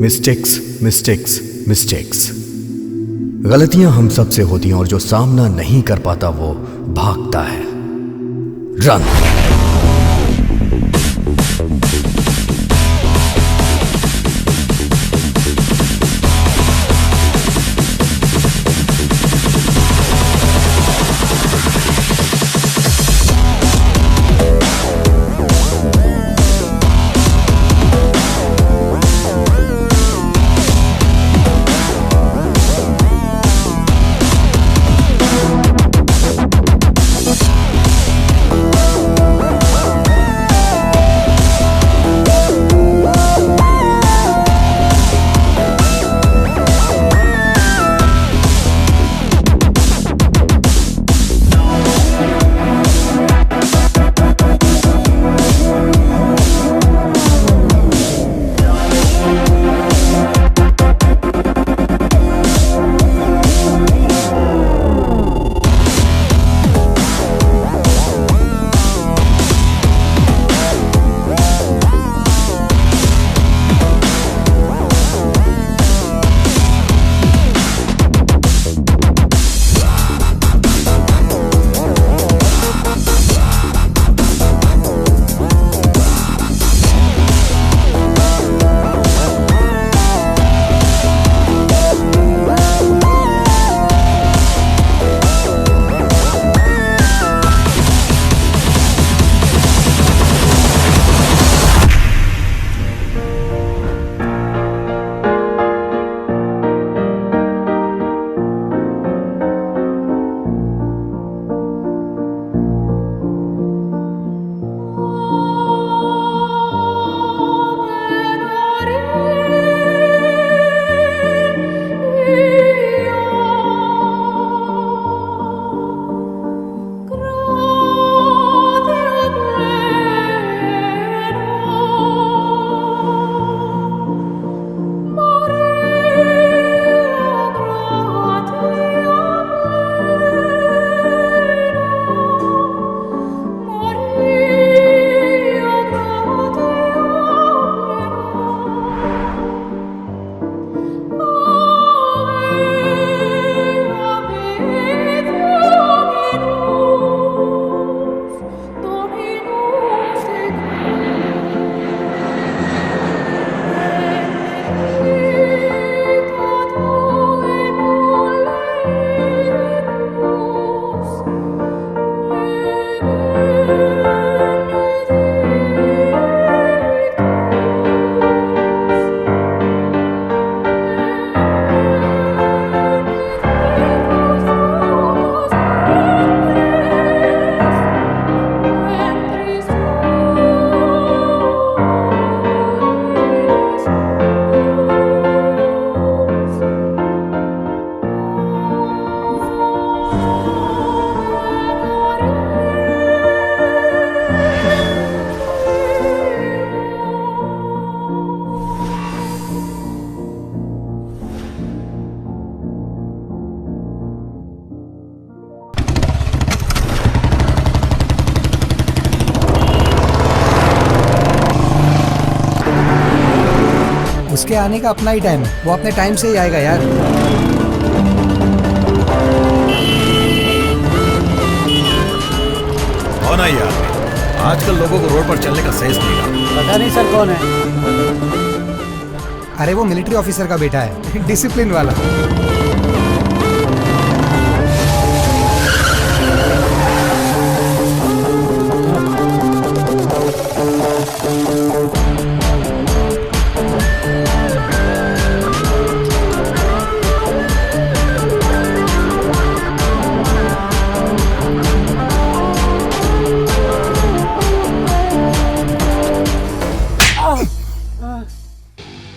Mistakes mistakes mistakes. गलतियां हम सब से होती हैं और जो सामना नहीं कर पाता वो भागता है। रन। उसके आने का अपना ही टाइम है, वो अपने टाइम से ही आएगा यार। कौन है यार? आजकल लोगों को रोड पर चलने का सेंस नहीं रहा। पता नहीं सर कौन है। अरे वो मिलिट्री ऑफिसर का बेटा है, डिसिप्लिन वाला।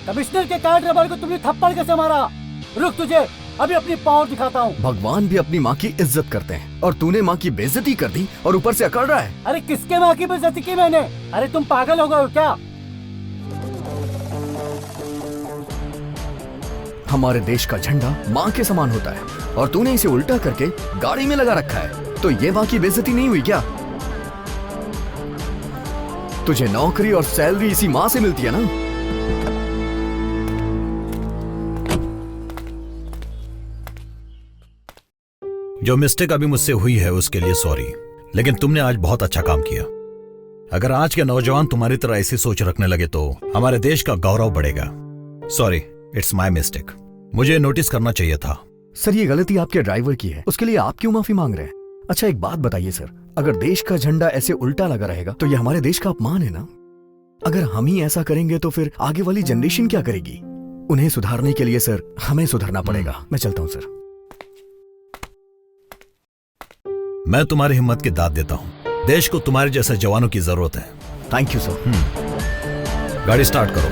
कमिश्नर के कार ड्राइवर को तुमने थप्पड़ कैसे मारा? रुक, तुझे अभी अपनी पावर दिखाता हूँ। भगवान भी अपनी माँ की इज्जत करते हैं और तूने माँ की बेइज्जती कर दी और ऊपर से अकड़ रहा है। अरे किसके माँ की बेइज्जती की मैंने? अरे तुम पागल हो गए हो क्या? हमारे देश का झंडा माँ के समान होता है और तूने इसे उल्टा करके गाड़ी में लगा रखा है, तो ये माँ की बेइज्जती नहीं हुई क्या? तुझे नौकरी और सैलरी इसी माँ से मिलती है ना? जो मिस्टेक अभी मुझसे हुई है उसके लिए सॉरी, लेकिन तुमने आज बहुत अच्छा काम किया। अगर आज के नौजवान तुम्हारी तरह ऐसी सोच रखने लगे तो हमारे देश का गौरव बढ़ेगा। Sorry, it's my mistake. मुझे नोटिस करना चाहिए था। सर, ये गलती आपके ड्राइवर की है, उसके लिए आप क्यों माफी मांग रहे हैं? अच्छा एक बात बताइए सर, अगर देश का झंडा ऐसे उल्टा लगा रहेगा तो ये हमारे देश का अपमान है ना। अगर हम ही ऐसा करेंगे तो फिर आगे वाली जनरेशन क्या करेगी? उन्हें सुधारने के लिए सर हमें सुधरना पड़ेगा। मैं चलता हूं सर। मैं तुम्हारी हिम्मत की दाद देता हूं। देश को तुम्हारे जैसे जवानों की जरूरत है। Thank you sir. गाड़ी स्टार्ट करो।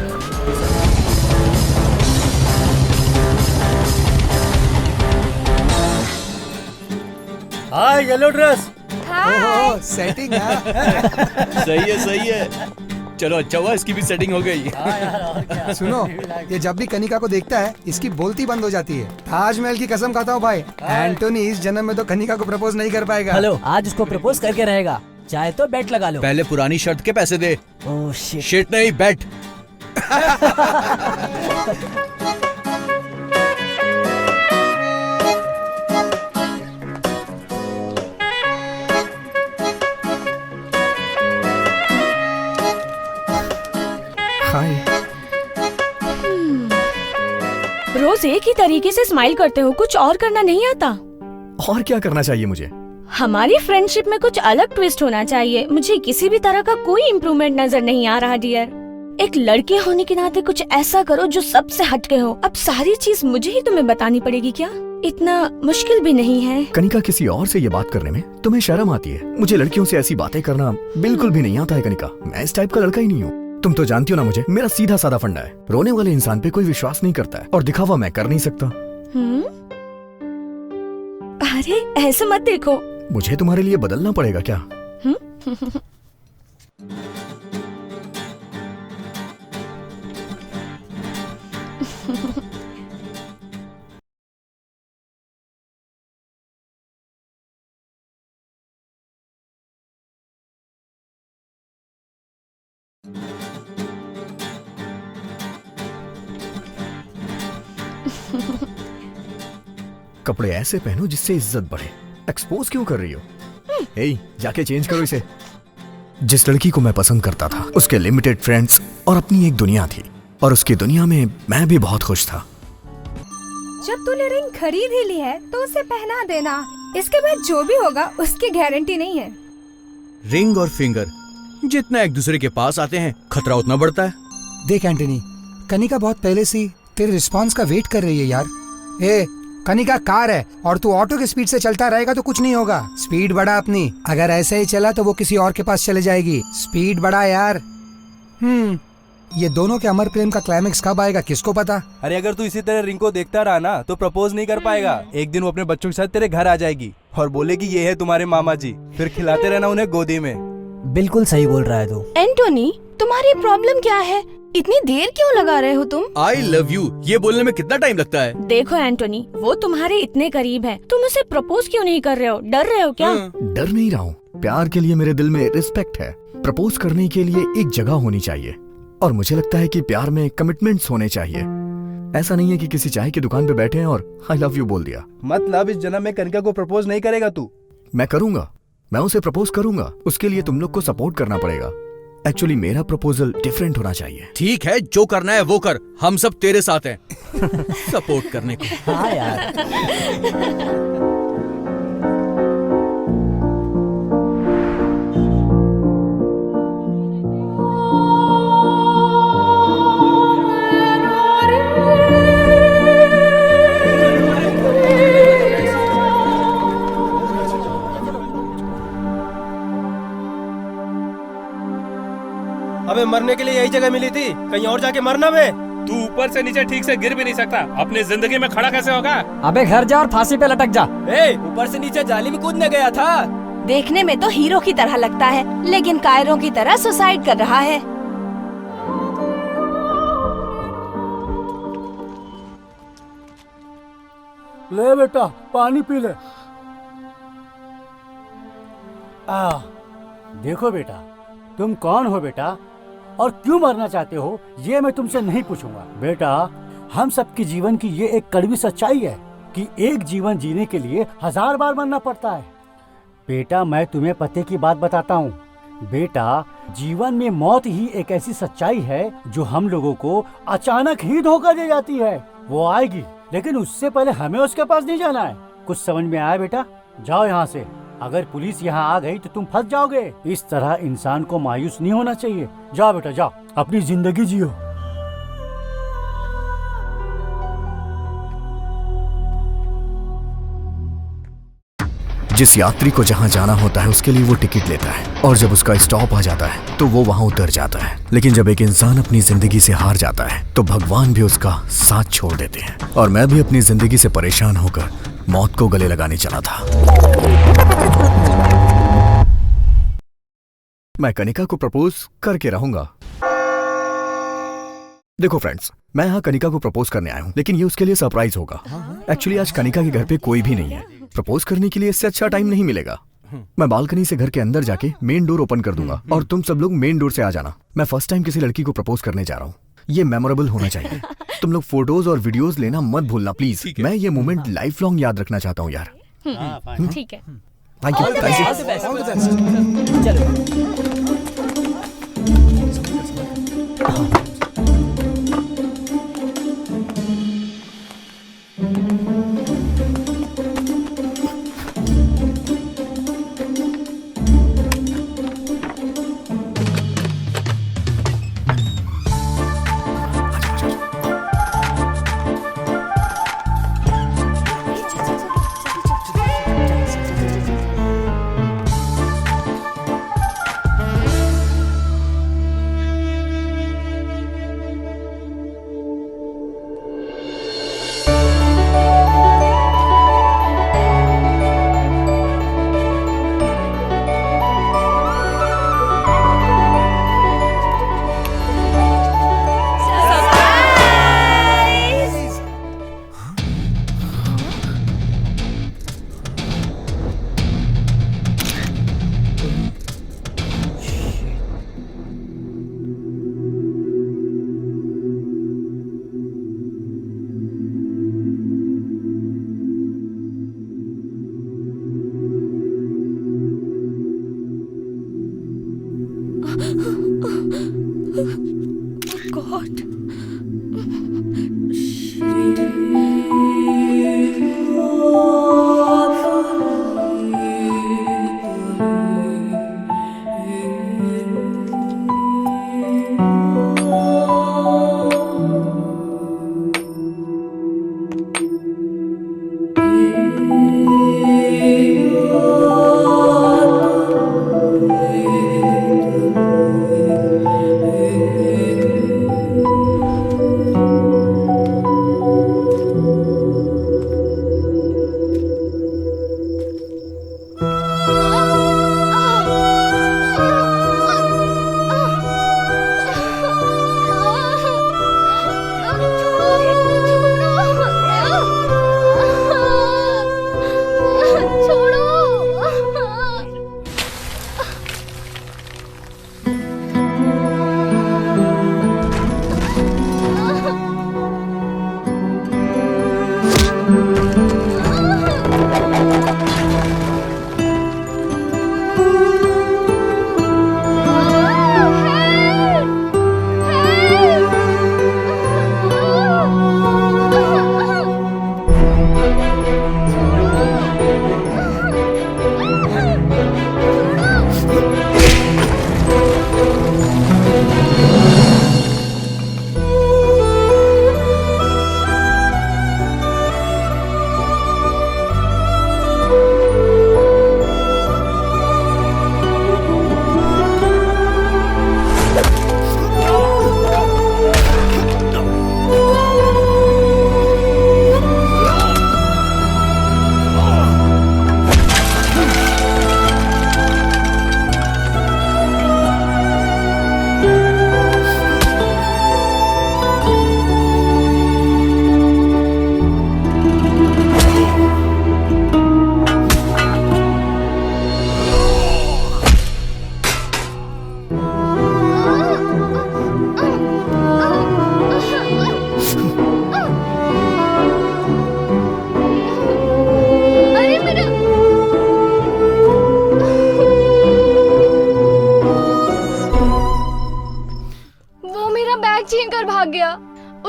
हाय येलो ड्रेस। ओहो, सेटिंग है। सही है। चलो अच्छा हुआ इसकी भी सेटिंग हो गई। सुनो, ये जब भी कनिका को देखता है इसकी बोलती बंद हो जाती है। ताजमहल की कसम खाता हूँ भाई, एंटोनी इस जन्म में तो कनिका को प्रपोज नहीं कर पाएगा। हेलो, आज उसको प्रपोज करके रहेगा। चाहे तो बेट लगा लो। पहले पुरानी शर्ट के पैसे दे। Oh shit. शिट नहीं, बेट। हाय। रोज एक ही तरीके से स्माइल करते हो, कुछ और करना नहीं आता? और क्या करना चाहिए मुझे? हमारी फ्रेंडशिप में कुछ अलग ट्विस्ट होना चाहिए। मुझे किसी भी तरह का कोई इम्प्रूवमेंट नजर नहीं आ रहा डियर। एक लड़के होने के नाते कुछ ऐसा करो जो सबसे हटके हो। अब सारी चीज मुझे ही तुम्हें बतानी पड़ेगी क्या? इतना मुश्किल भी नहीं है। कनिका, किसी और से ये बात करने में तुम्हें शर्म आती है? मुझे लड़कियों से ऐसी बातें करना बिल्कुल भी नहीं आता है कनिका। मैं इस टाइप का लड़का ही नहीं हूँ। तुम तो जानती हो ना मुझे, मेरा सीधा साधा फंडा है। रोने वाले इंसान पे कोई विश्वास नहीं करता है और दिखावा मैं कर नहीं सकता। अरे ऐसे मत देखो। मुझे तुम्हारे लिए बदलना पड़ेगा क्या? कपड़े ऐसे पहनो जिससे इज्जत बढ़े। एक्सपोज क्यों कर रही हो? हे, जाके चेंज करो इसे। जिस लड़की को मैं पसंद करता था उसके लिमिटेड फ्रेंड्स और अपनी एक दुनिया थी, और उसकी दुनिया में मैं भी बहुत खुश था। जब तूने रिंग खरीद ही ली है तो उसे पहना देना। इसके बाद जो भी होगा उसकी गारंटी नहीं है। रिंग और फिंगर जितना एक दूसरे के पास आते हैं खतरा उतना बढ़ता है। देख एंटनी, कनिका बहुत पहले से तेरे रिस्पांस का वेट कर रही है यार। ए, कनिका कार है और तू ऑटो की स्पीड से चलता रहेगा तो कुछ नहीं होगा। स्पीड बढ़ा अपनी। अगर ऐसे ही चला तो वो किसी और के पास चले जाएगी। स्पीड बढ़ा यार। ये दोनों के अमर प्रेम का क्लाइमेक्स कब आएगा किसको पता। अरे अगर तू इसी तरह रिंग को देखता रहा ना तो प्रपोज नहीं कर पाएगा। एक दिन वो अपने बच्चों के साथ तेरे घर आ जाएगी और बोलेगी ये है तुम्हारे मामा जी, फिर खिलाते रहना उन्हें गोदी में। बिल्कुल सही बोल रहा है तू। एंटोनी, तुम्हारी प्रॉब्लम क्या है? इतनी देर क्यों लगा रहे हो तुम? आई लव यू ये बोलने में कितना टाइम लगता है? देखो एंटोनी, वो तुम्हारे इतने करीब है, तुम उसे प्रपोज क्यों नहीं कर रहे हो? डर रहे हो क्या? डर नहीं रहा हूँ। प्यार के लिए मेरे दिल में रिस्पेक्ट है। प्रपोज करने के लिए एक जगह होनी चाहिए, और मुझे लगता है कि प्यार में कमिटमेंट्स होने चाहिए। ऐसा नहीं है कि किसी चाय की दुकान पे बैठे हैं और आई लव यू बोल दिया। मतलब इस जन्म में कनिका को प्रपोज नहीं करेगा तू? मैं करूंगा, मैं उसे प्रपोज करूंगा। उसके लिए तुम लोग को सपोर्ट करना पड़ेगा। एक्चुअली मेरा प्रपोजल डिफरेंट होना चाहिए। ठीक है, जो करना है वो कर, हम सब तेरे साथ हैं सपोर्ट करने को। हाँ यार। अबे मरने के लिए यही जगह मिली थी, कहीं और जाके मरना बे। तू ऊपर से नीचे ठीक से गिर भी नहीं सकता, अपनी जिंदगी में खड़ा कैसे होगा? अबे घर जा और फांसी पे लटक जा। ऊपर से नीचे जाली में कूदने गया था। देखने में तो हीरो की तरह लगता है, लेकिन कायरों की तरह सुसाइड कर रहा है। ले बेटा, पानी पी ले। देखो बेटा, तुम कौन हो बेटा और क्यों मरना चाहते हो, ये मैं तुमसे नहीं पूछूंगा। बेटा, हम सबके जीवन की ये एक कड़वी सच्चाई है कि एक जीवन जीने के लिए 1000 बार मरना पड़ता है। बेटा, मैं तुम्हें पते की बात बताता हूँ। बेटा, जीवन में मौत ही एक ऐसी सच्चाई है जो हम लोगों को अचानक ही धोखा दे जाती है। वो आएगी, लेकिन उससे पहले हमें उसके पास नहीं जाना है। कुछ समझ में आया बेटा? जाओ यहाँ से। अगर पुलिस यहाँ आ गई तो तुम फंस जाओगे। इस तरह इंसान को मायूस नहीं होना चाहिए। जाओ बेटा, जाओ, अपनी जिंदगी जियो। जिस यात्री को जहां जाना होता है उसके लिए वो टिकट लेता है, और जब उसका स्टॉप आ जाता है तो वो वहां उतर जाता है। लेकिन जब एक इंसान अपनी जिंदगी से हार जाता है तो भगवान भी उसका साथ छोड़ देते हैं। और मैं भी अपनी जिंदगी से परेशान होकर मौत को गले लगाने चला था। मैं कनिका को प्रपोज करके रहूंगा। देखो फ्रेंड्स, मैं यहाँ कनिका को प्रपोज करने आया हूँ, लेकिन ये उसके लिए सरप्राइज होगा। एक्चुअली आज कनिका के घर पे कोई भी नहीं है। प्रपोज करने के लिए इससे अच्छा टाइम नहीं मिलेगा। मैं बालकनी से घर के अंदर जाके मेन डोर ओपन कर दूंगा और तुम सब लोग मेन डोर से आ जाना। मैं फर्स्ट टाइम किसी लड़की को प्रपोज करने जा रहा हूँ। ये मेमोरेबल होना चाहिए। तुम लोग फोटोज और वीडियोस लेना मत भूलना प्लीज। मैं ये मोमेंट लाइफ लॉन्ग याद रखना चाहता हूँ यार। ठीक है। Thank you.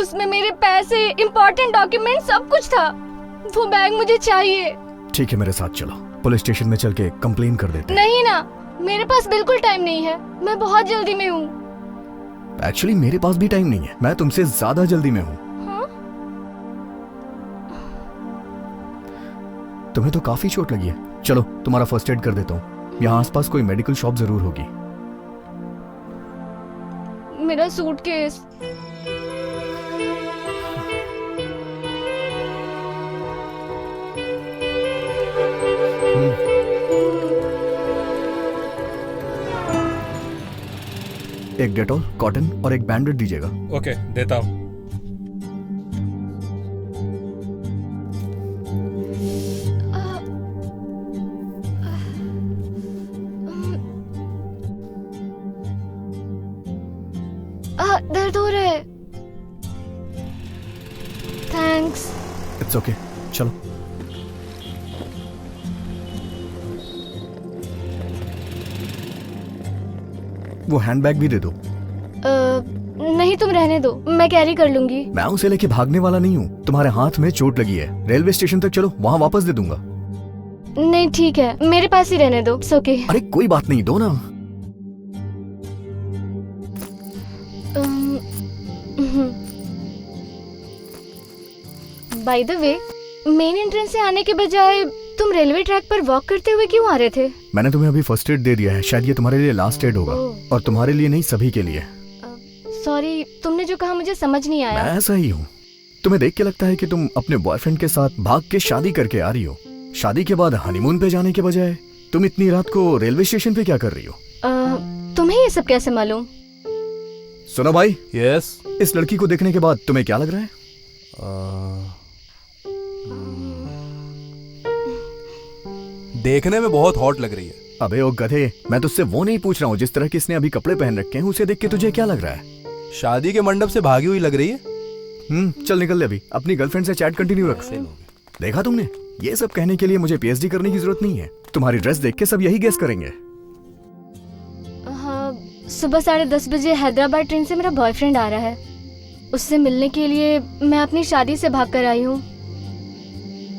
उसमें मेरे पैसे, इम्पोर्टेंट डॉक्यूमेंट सब कुछ था। वो बैग मुझे चाहिए। ठीक है, मेरे साथ चलो, पुलिस स्टेशन में चल के कंप्लेन कर देते हैं। नहीं ना, मेरे पास बिल्कुल टाइम नहीं है, मैं बहुत जल्दी में हूँ। एक्चुअली मेरे पास भी टाइम नहीं है, मैं तुमसे ज्यादा जल्दी में हूँ। हाँ? तुम्हें तो काफी चोट लगी है। चलो तुम्हारा फर्स्ट एड कर देता हूँ। यहाँ आसपास कोई मेडिकल शॉप जरूर होगी। मेरा सूटकेस। एक डेटॉल, कॉटन और एक बैंडेड दीजिएगा। ओके, देता हूँ। दर्द हो रहा है। थैंक्स। इट्स ओके, चलो। वो हैंडबैग भी दे दो। नहीं, तुम रहने दो, मैं कैरी कर लूंगी। मैं उसे लेके भागने वाला नहीं हूँ। तुम्हारे हाथ में चोट लगी है, रेलवे स्टेशन तक चलो, वहाँ वापस दे दूंगा। नहीं ठीक है, मेरे पास ही रहने दो। It's okay. अरे कोई बात नहीं, दो ना। By the way, main entrance से आने के बजाय तुम रेलवे ट्रैक पर वॉक करते हुए क्यों आ रहे थे? मैंने तुम्हें अभी फर्स्ट एड दे दिया है, शायद ये तुम्हारे लिए लास्ट एड होगा। और तुम्हारे लिए नहीं, सभी के लिए। सॉरी, तुमने जो कहा मुझे समझ नहीं आया। मैं ऐसा ही हूँ। तुम्हें देख के लगता है कि तुम अपने बॉयफ्रेंड के साथ भाग के शादी करके आ रही हो। शादी के बाद हनीमून पे जाने के बजाय तुम इतनी रात को रेलवे स्टेशन पे क्या कर रही हो? तुम्हें ये सब कैसे मालूम? सुनो भाई। यस। इस लड़की को देखने के बाद तुम्हें क्या लग रहा है? देखने में बहुत हॉट लग रही है। अबे ओ गधे, मैं तुझसे वो नहीं पूछ रहा हूँ जिस तरह की इसने अभी कपड़े पहन रखे हैं, उसे देख के तुझे क्या लग रहा है? शादी के मंडप से भागी हुई लग रही है। चल निकल ले अभी, अपनी गर्लफ्रेंड से चैट कंटिन्यू रख। देखा तुमने, ये सब कहने के लिए मुझे पीएचडी करने की जरूरत नहीं है। तुम्हारी ड्रेस देख के सब यही गेस करेंगे। हाँ, सुबह 10:30 बजे हैदराबाद ट्रेन से मेरा बॉयफ्रेंड आ रहा है। उससे मिलने के लिए मैं अपनी शादी से भाग कर आई हूँ।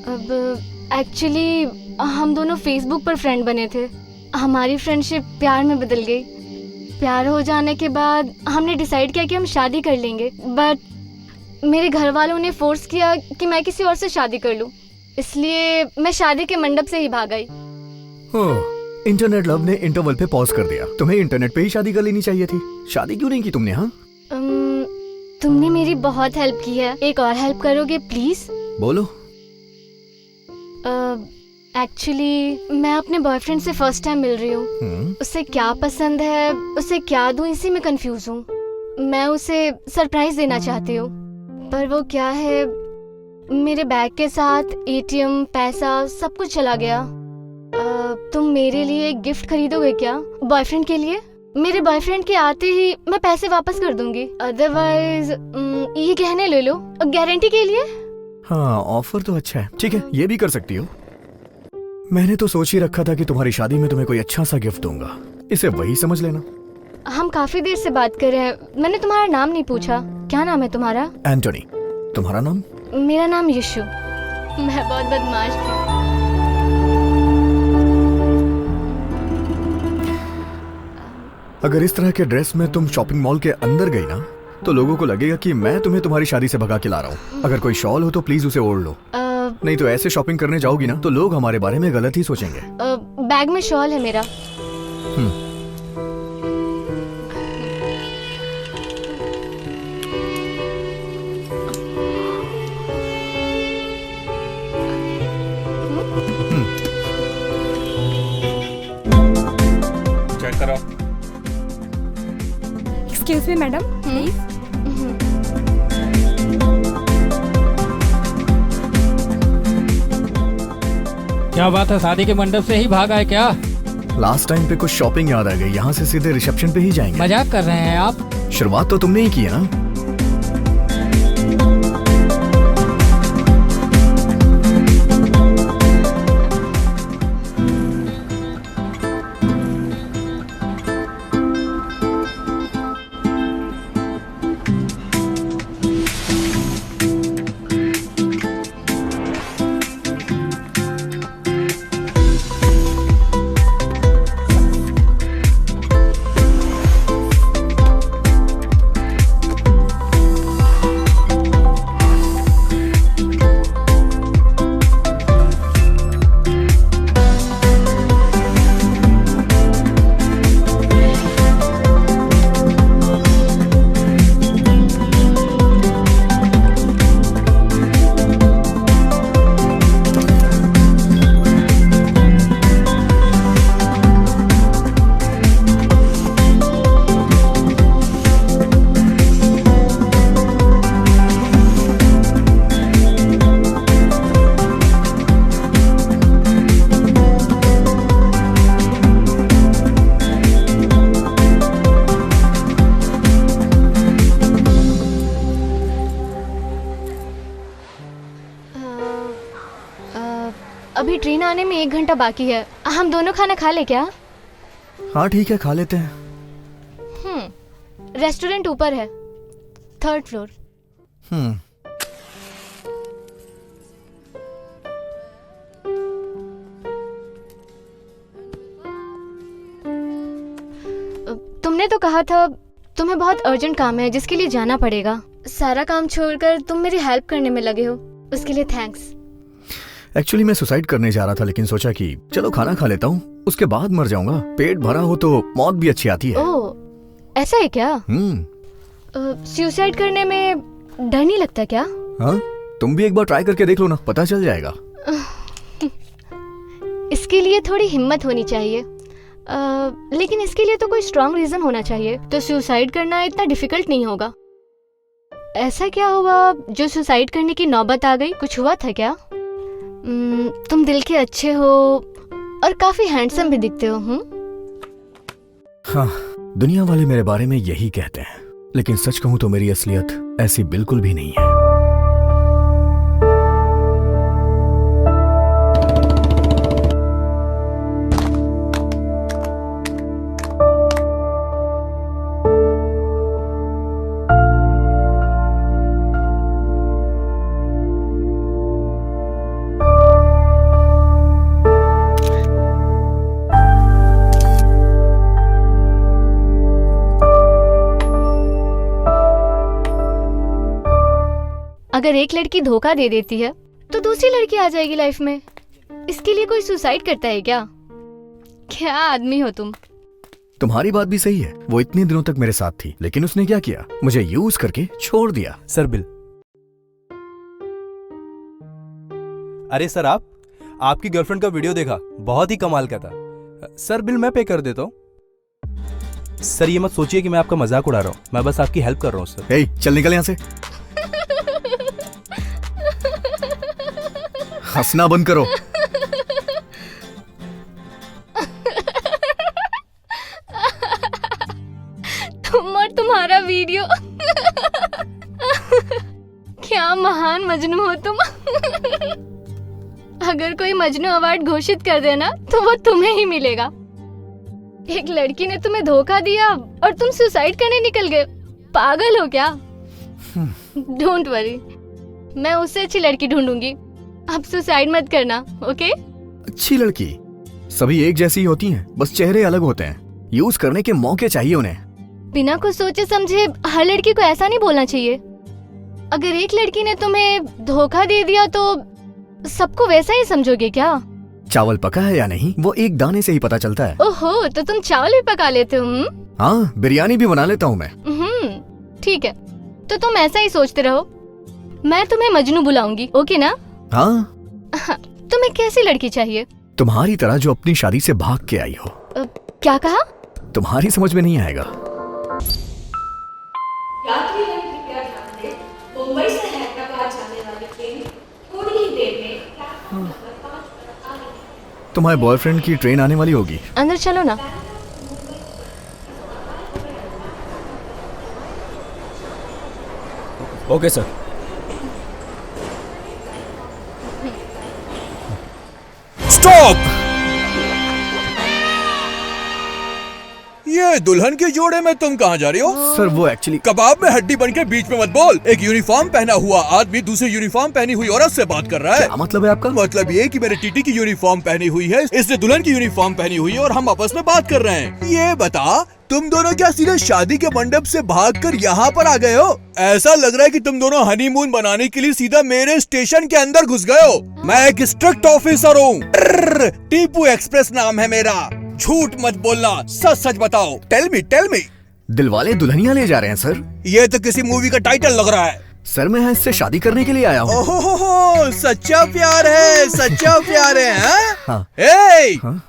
अब एक्चुअली हम दोनों फेसबुक पर फ्रेंड बने थे। हमारी फ्रेंडशिप प्यार में बदल गई। प्यार हो जाने के बाद हमने डिसाइड किया कि हम शादी कर लेंगे, बट मेरे घर वालों ने फोर्स किया कि मैं किसी और से शादी कर लूं। इसलिए मैं शादी के मंडप से ही भाग आई। इंटरनेट लव ने इंटरवल पे पॉज कर दिया। तुम्हें इंटरनेट पे ही शादी कर लेनी चाहिए थी। शादी क्यों नहीं की तुमने? हाँ, तुमने मेरी बहुत हेल्प की है, एक और हेल्प करोगे प्लीज? बोलो। एक्चुअली मैं अपने बॉयफ्रेंड से फर्स्ट टाइम मिल रही हूँ। उसे क्या पसंद है, उसे क्या दूँ, इसी में कंफ्यूज हूँ। मैं उसे सरप्राइज देना चाहती हूँ, पर वो क्या है, मेरे बैग के साथ एटीएम, पैसा सब कुछ चला गया। तुम मेरे लिए एक गिफ्ट खरीदोगे क्या बॉयफ्रेंड के लिए? मेरे बॉयफ्रेंड के आते ही मैं पैसे वापस कर दूंगी, अदरवाइज ये गहने ले लो गारंटी के लिए। हाँ, ऑफर तो अच्छा है। ठीक है, ये भी कर सकती हो। मैंने तो सोच ही रखा था कि तुम्हारी शादी में तुम्हें कोई अच्छा सा गिफ्ट दूंगा, इसे वही समझ लेना। हम काफी देर से बात कर रहे हैं, मैंने तुम्हारा नाम नहीं पूछा। क्या नाम है तुम्हारा? एंटोनी। तुम्हारा नाम? मेरा नाम यशु। मैं बहुत बदमाश थी। अगर इस तरह के ड्रेस में तुम शॉपिंग मॉल के अंदर गई ना, तो लोगों को लगेगा कि मैं तुम्हें तुम्हारी शादी से भगा के ला रहा हूँ। अगर कोई शॉल हो तो प्लीज उसे ओढ़ लो, नहीं तो ऐसे शॉपिंग करने जाओगी ना तो लोग हमारे बारे में गलत ही सोचेंगे। बैग में शॉल है मेरा। चेक करो। Excuse me madam, please. क्या बात है, शादी के मंडप से ही भागा है क्या? लास्ट टाइम पे कुछ शॉपिंग याद आ गई, यहाँ से सीधे रिसेप्शन पे ही जाएंगे। मजाक कर रहे हैं आप? शुरुआत तो तुमने ही की है ना। ट्रेन आने में 1 घंटा बाकी है। हम दोनों खाना खा ले क्या? हाँ ठीक है, खा लेते हैं। रेस्टोरेंट ऊपर है, 3rd फ्लोर। तुमने तो कहा था तुम्हें बहुत अर्जेंट काम है जिसके लिए जाना पड़ेगा। सारा काम छोड़कर तुम मेरी हेल्प करने में लगे हो, उसके लिए थैंक्स। एक्चुअली मैं सुसाइड करने जा रहा था, लेकिन सोचा कि चलो खाना खा लेता हूँ, उसके बाद मर जाऊंगा। पेट भरा हो तो मौत भी अच्छी आती है। ओह, ऐसा है क्या? सुसाइड करने में डर नहीं लगता क्या? हाँ, तुम भी एक बार ट्राई करके देख लो ना, पता चल जाएगा। इसके लिए थोड़ी हिम्मत होनी चाहिए, लेकिन इसके लिए तो कोई स्ट्रॉन्ग रीजन होना चाहिए। तो सुसाइड करना इतना डिफिकल्ट नहीं होगा। ऐसा क्या हुआ जो सुसाइड करने की नौबत आ गई? कुछ हुआ था क्या? तुम दिल के अच्छे हो और काफी हैंडसम भी दिखते हो। हाँ, दुनिया वाले मेरे बारे में यही कहते हैं, लेकिन सच कहूं तो मेरी असलियत ऐसी बिल्कुल भी नहीं है। अगर एक लड़की धोखा दे देती है तो दूसरी लड़की आ जाएगी लाइफ में। इसके लिए कोई सुसाइड करता है क्या? क्या आदमी हो तुम। तुम्हारी बात भी सही है। वो इतने दिनों तक मेरे साथ थी, लेकिन उसने क्या किया? मुझे यूज करके छोड़ दिया। Sir bill. अरे सर, आपकी गर्लफ्रेंड का वीडियो देखा, बहुत ही कमाल का था। सर बिल मैं पे कर देता हूँ। सर ये मत सोचिए कि मैं आपका मजाक उड़ा रहा हूँ, मैं बस आपकी हेल्प कर रहा हूँ सर। हे, चल निकल यहाँ से। हंसना बंद करो। तुम और तुम्हारा वीडियो। क्या महान मजनू हो तुम। अगर कोई मजनू अवार्ड घोषित कर देना तो वो तुम्हें ही मिलेगा। एक लड़की ने तुम्हें धोखा दिया और तुम सुसाइड करने निकल गए। पागल हो क्या? डोंट वरी, मैं उससे अच्छी लड़की ढूंढूंगी। अब सुसाइड मत करना, ओके? अच्छी लड़की सभी एक जैसी ही होती हैं, बस चेहरे अलग होते हैं। यूज करने के मौके चाहिए उन्हें। बिना कुछ सोचे समझे हर लड़की को ऐसा नहीं बोलना चाहिए। अगर एक लड़की ने तुम्हें धोखा दे दिया तो सबको वैसा ही समझोगे क्या? चावल पका है या नहीं वो एक दाने से ही पता चलता है। ओहो, तो तुम चावल भी पका लेते हो? हाँ, बिरयानी भी बना लेता हूँ मैं। ठीक है, तो तुम ऐसा ही सोचते रहो। मैं तुम्हें मजनू बुलाऊंगी, ओके ना? हाँ। तुम्हें कैसी लड़की चाहिए? तुम्हारी तरह जो अपनी शादी से भाग के आई हो। क्या कहा? तुम्हारी समझ में नहीं आएगा। मुंबई से हैदराबाद जाने वाली ट्रेन थोड़ी ही देर में तुम्हारे बॉयफ्रेंड की ट्रेन आने वाली होगी। अंदर चलो ना। Okay sir. स्टॉप! ये दुल्हन के जोड़े में तुम कहाँ जा रही हो? सर वो एक्चुअली कबाब में हड्डी बनकर बीच में मत बोल। एक यूनिफॉर्म पहना हुआ आदमी दूसरी यूनिफॉर्म पहनी हुई औरत से बात कर रहा है। क्या मतलब है आपका? मतलब ये कि मेरे टीटी की यूनिफॉर्म पहनी हुई है, इसने दुल्हन की यूनिफॉर्म पहनी हुई है और हम आपस में बात कर रहे हैं। ये बता, तुम दोनों क्या सीधे शादी के मंडप से भागकर यहाँ पर आ गए हो? ऐसा लग रहा है कि तुम दोनों हनीमून बनाने के लिए सीधा मेरे स्टेशन के अंदर घुस गए हो। मैं एक स्ट्रिक्ट ऑफिसर हूँ। टीपू एक्सप्रेस नाम है मेरा। झूठ मत बोलना, सच सच बताओ। Tell me. दिलवाले दुल्हनिया ले जा रहे हैं सर। ये तो किसी मूवी का टाइटल लग रहा है। सर मैं इससे शादी करने के लिए आया हूँ। ओहो, सच्चा प्यार है, सच्चा प्यार है। हाँ? हाँ?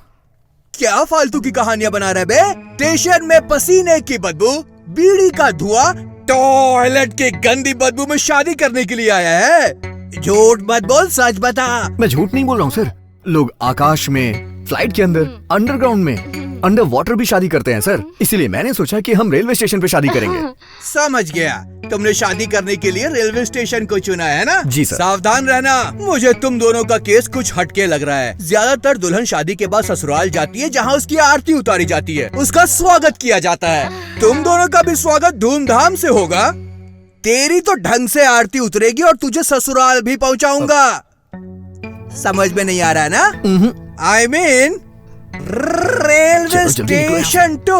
क्या फालतू की कहानियां बना रहे बे? स्टेशन में पसीने की बदबू, बीड़ी का धुआं, टॉयलेट की गंदी बदबू में शादी करने के लिए आया है। झूठ मत बोल, सच बता। मैं झूठ नहीं बोल रहा हूँ सर। लोग आकाश में, फ्लाइट के अंदर, अंडरग्राउंड में अंडर वाटर भी शादी करते हैं सर, इसीलिए मैंने सोचा कि हम रेलवे स्टेशन पे शादी करेंगे। समझ गया, तुमने शादी करने के लिए रेलवे स्टेशन को चुना है ना? जी सर। सावधान रहना, मुझे तुम दोनों का केस कुछ हटके लग रहा है। ज्यादातर दुल्हन शादी के बाद ससुराल जाती है, जहाँ उसकी आरती उतारी जाती है, उसका स्वागत किया जाता है। तुम दोनों का भी स्वागत धूमधाम से होगा। तेरी तो ढंग से आरती उतरेगी और तुझे ससुराल भी पहुँचाऊंगा। समझ में नहीं आ रहा ना? I mean railway station to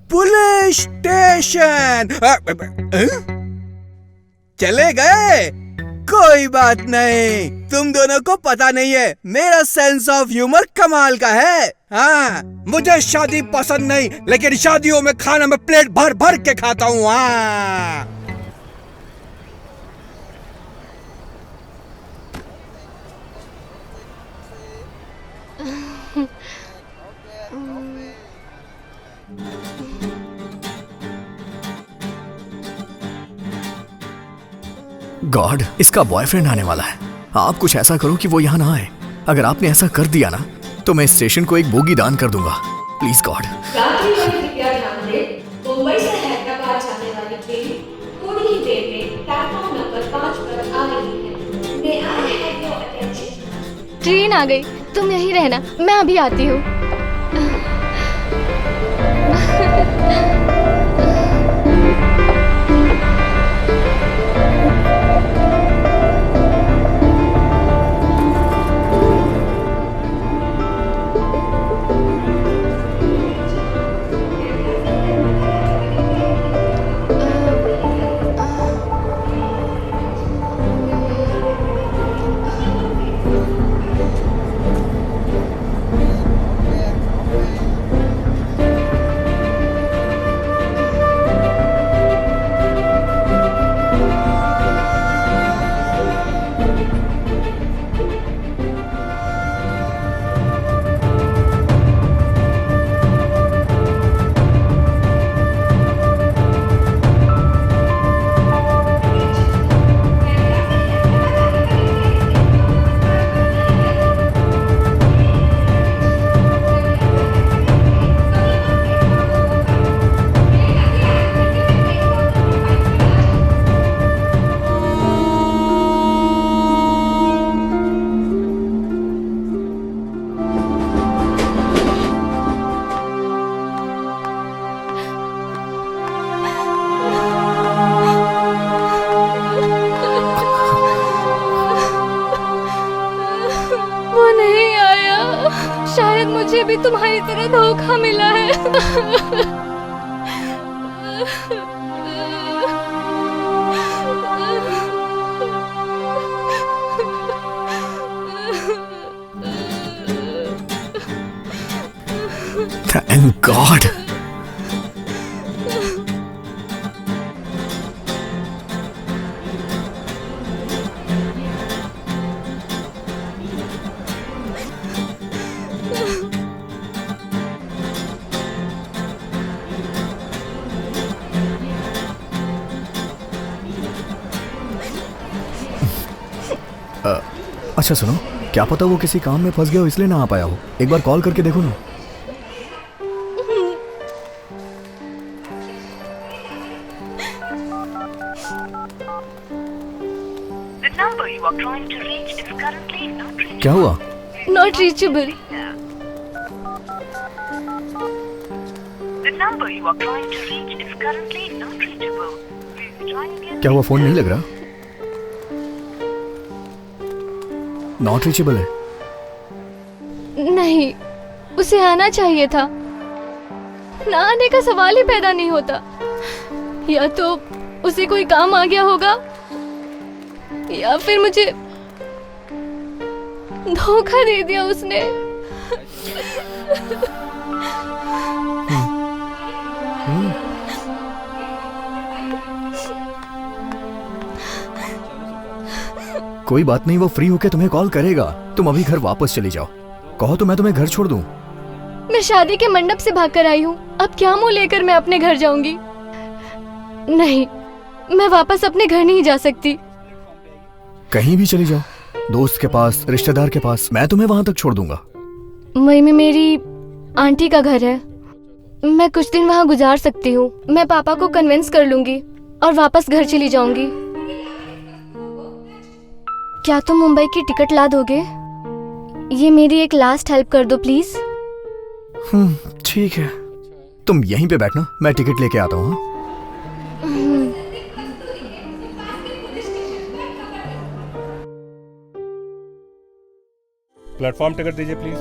police station. चले गए? कोई बात नहीं, तुम दोनों को पता नहीं है, मेरा सेंस ऑफ ह्यूमर कमाल का है। हाँ, मुझे शादी पसंद नहीं, लेकिन शादियों में खाना मैं प्लेट भर भर के खाता हूँ। हाँ, गॉड, इसका बॉयफ्रेंड आने वाला है। आप कुछ ऐसा करो कि वो यहाँ ना आए। अगर आपने ऐसा कर दिया ना तो मैं स्टेशन को एक बोगी दान कर दूंगा। Please God. मुंबई से हैदराबाद जाने वाली ट्रेन थोड़ी ही देर में प्लेटफॉर्म नंबर 5 पर आ रही है। May I have your attention? Train आ गई, तुम यहीं रहना, मैं अभी आती हूँ। शायद मुझे भी तुम्हारी तरह धोखा मिला है। Thank God. अच्छा सुनो, क्या पता वो किसी काम में फंस गया हो इसलिए ना आ पाया हो। एक बार कॉल करके देखो ना। क्या हुआ? Not reachable. क्या हुआ, फोन नहीं लग रहा? नॉट रीचेबल है? नहीं, उसे आना चाहिए था। ना आने का सवाल ही पैदा नहीं होता। या तो उसे कोई काम आ गया होगा या फिर मुझे धोखा दे दिया उसने। कोई बात नहीं, वो फ्री होके तुम्हें कॉल करेगा। तुम अभी घर वापस चली जाओ। कहो तो मैं तुम्हें घर छोड़ दूं। मैं शादी के मंडप से भागकर आई हूँ, अब क्या मुंह लेकर मैं अपने घर जाऊंगी? नहीं, मैं वापस अपने घर नहीं जा सकती। कहीं भी चली जाओ, दोस्त के पास, रिश्तेदार के पास, मैं तुम्हें वहां तक छोड़ दूंगा। मई में मेरी आंटी का घर है, मैं कुछ दिन वहाँ गुजार सकती हूँ। मैं पापा को कन्विंस कर लूंगी और वापस घर चली जाऊंगी। क्या तुम मुंबई की टिकट ला दोगे? ये मेरी एक लास्ट हेल्प कर दो प्लीज। ठीक है, तुम यहीं पे बैठना, मैं टिकट लेके आता हूँ। प्लेटफॉर्म टिकट दीजिए प्लीज।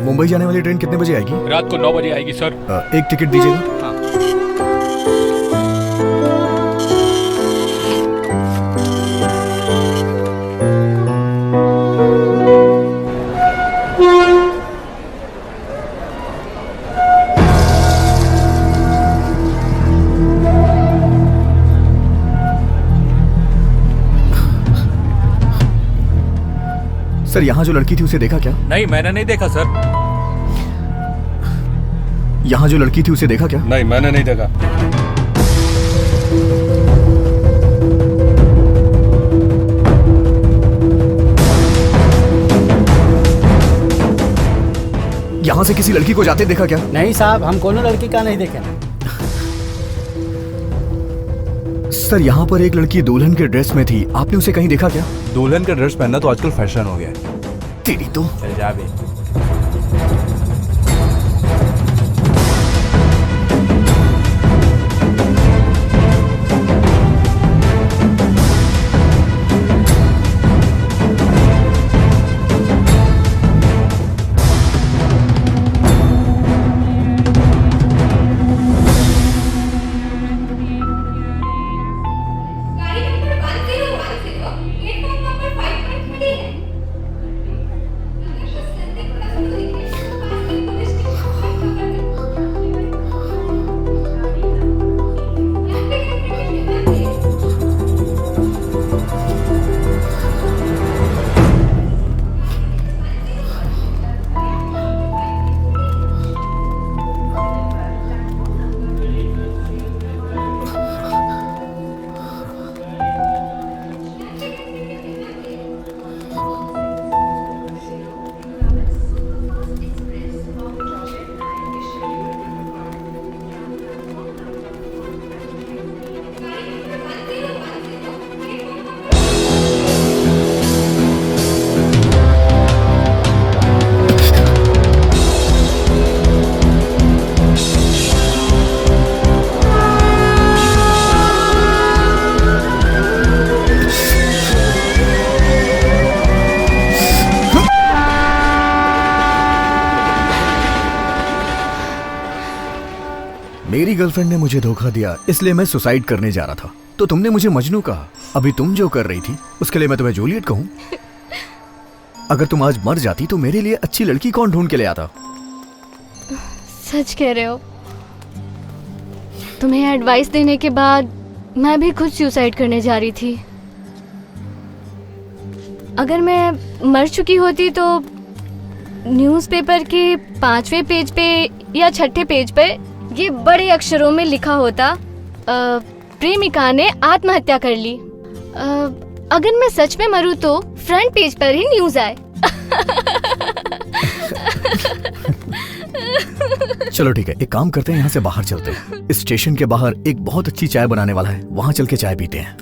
मुंबई जाने वाली ट्रेन कितने बजे आएगी? रात को 9 बजे आएगी सर। एक टिकट दीजिएगा। सर, यहाँ जो लड़की थी उसे देखा क्या? नहीं, मैंने नहीं देखा सर। यहाँ जो लड़की थी उसे देखा क्या? नहीं, मैंने नहीं देखा। यहाँ से किसी लड़की को जाते देखा क्या? नहीं साहब, हम कोनो लड़की का नहीं देखे। सर, यहाँ पर एक लड़की दुल्हन के ड्रेस में थी, आपने उसे कहीं देखा क्या? दुल्हन का ड्रेस पहनना तो आजकल फैशन हो गया है। तेरी तो। चल जा बे। मेरी गर्लफ्रेंड ने मुझे धोखा दिया, इसलिए मैं सुसाइड करने जा रहा था, तो तुमने मुझे मजनू कहा। अभी तुम जो कर रही थी उसके लिए मैं तुम्हें जूलियट कहूं? अगर तुम आज मर जाती तो मेरे लिए अच्छी लड़की कौन ढूंढ के ले आता? सच कह रहे हो। तुम्हें एडवाइस देने के बाद मैं भी खुद सुसाइड करने जा रही थी। अगर मैं मर चुकी होती तो न्यूज़पेपर के 5वें पेज पे या 6ठे पेज पे ये बड़े अक्षरों में लिखा होता, प्रेमिका ने आत्महत्या कर ली। अगर मैं सच में मरूं तो फ्रंट पेज पर ही न्यूज़ आए। चलो ठीक है, एक काम करते हैं, यहाँ से बाहर चलते हैं। स्टेशन के बाहर एक बहुत अच्छी चाय बनाने वाला है, वहाँ चल के चाय पीते हैं।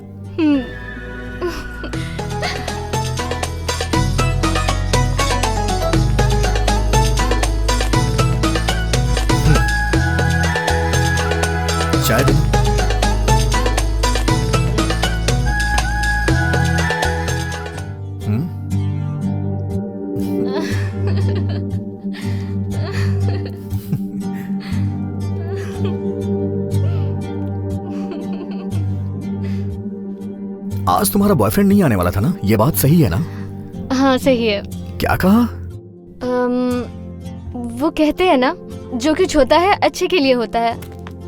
चाय दे। आज तुम्हारा बॉयफ्रेंड नहीं आने वाला था ना, ये बात सही है ना? हाँ सही है। क्या कहा? वो कहते हैं ना, जो कुछ होता है अच्छे के लिए होता है,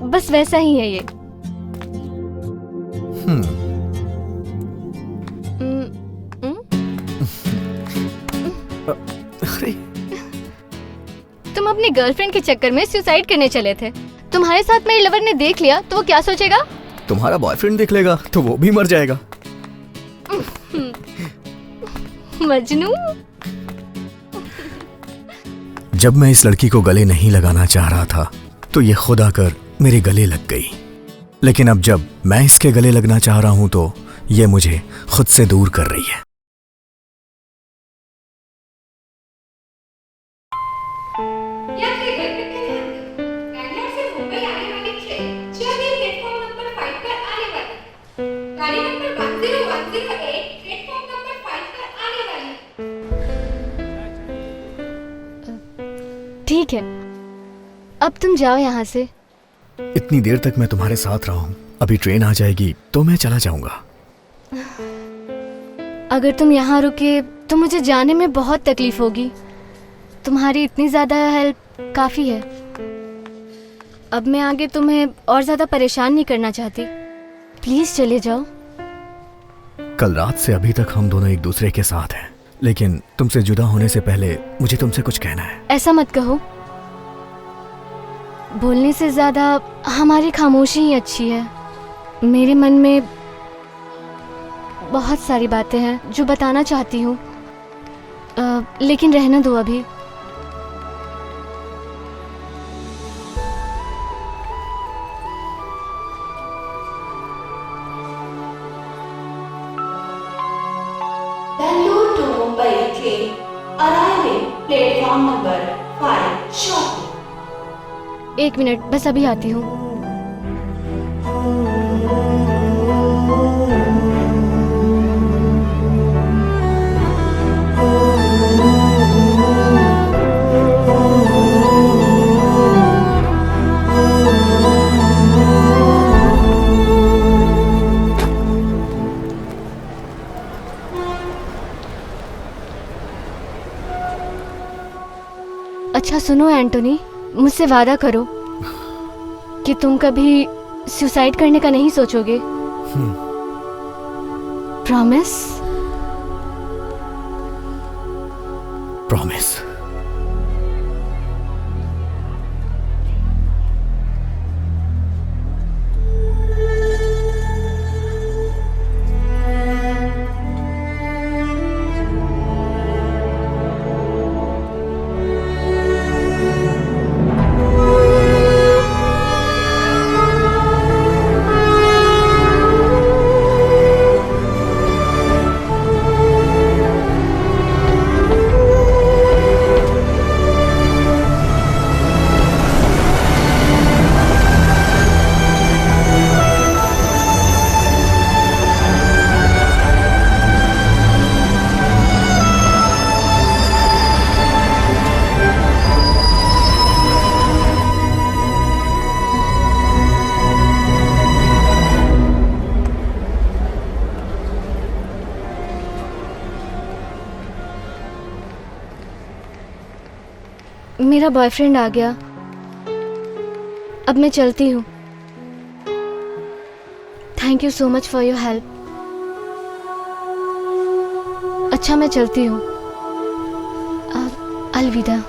बस वैसा ही है ये। अरे तुम अपनी गर्लफ्रेंड के चक्कर में सुसाइड करने चले थे। तुम्हारे साथ मेरे लवर ने देख लिया तो वो क्या सोचेगा? तुम्हारा बॉयफ्रेंड देख लेगा तो वो भी मर जाएगा। मजनू। जब मैं इस लड़की को गले नहीं लगाना चाह रहा था तो ये खुद आकर मेरे गले लग गई, लेकिन अब जब मैं इसके गले लगना चाह रहा हूं तो ये मुझे खुद से दूर कर रही है। ठीक है, अब तुम जाओ यहाँ से। इतनी देर तक मैं तुम्हारे साथ रहा हूं, अभी ट्रेन आ जाएगी तो मैं चला जाऊंगा। अगर तुम यहाँ रुके तो मुझे जाने में बहुत तकलीफ होगी। तुम्हारी इतनी ज़्यादा हेल्प काफ़ी है। अब मैं आगे तुम्हें और ज़्यादा परेशान नहीं करना चाहती। प्लीज़ चले जाओ। कल रात से अभी तक हम दोनों एक दूसरे के साथ हैं, लेकिन तुमसे जुदा होने से पहले मुझे तुमसे कुछ कहना है। ऐसा मत कहो। बोलने से ज़्यादा हमारी खामोशी ही अच्छी है। मेरे मन में बहुत सारी बातें हैं जो बताना चाहती हूँ, लेकिन रहने दो अभी। Bangalore to Mumbai train arriving platform number 5 shortly. 1 minute, बस अभी आती हूँ। अच्छा सुनो एंटोनी, मुझसे वादा करो कि तुम कभी सुसाइड करने का नहीं सोचोगे। प्रॉमिस? प्रॉमिस। मेरा बॉयफ्रेंड आ गया। अब मैं चलती हूँ। Thank you so much for your help. अच्छा मैं चलती हूँ। अलविदा।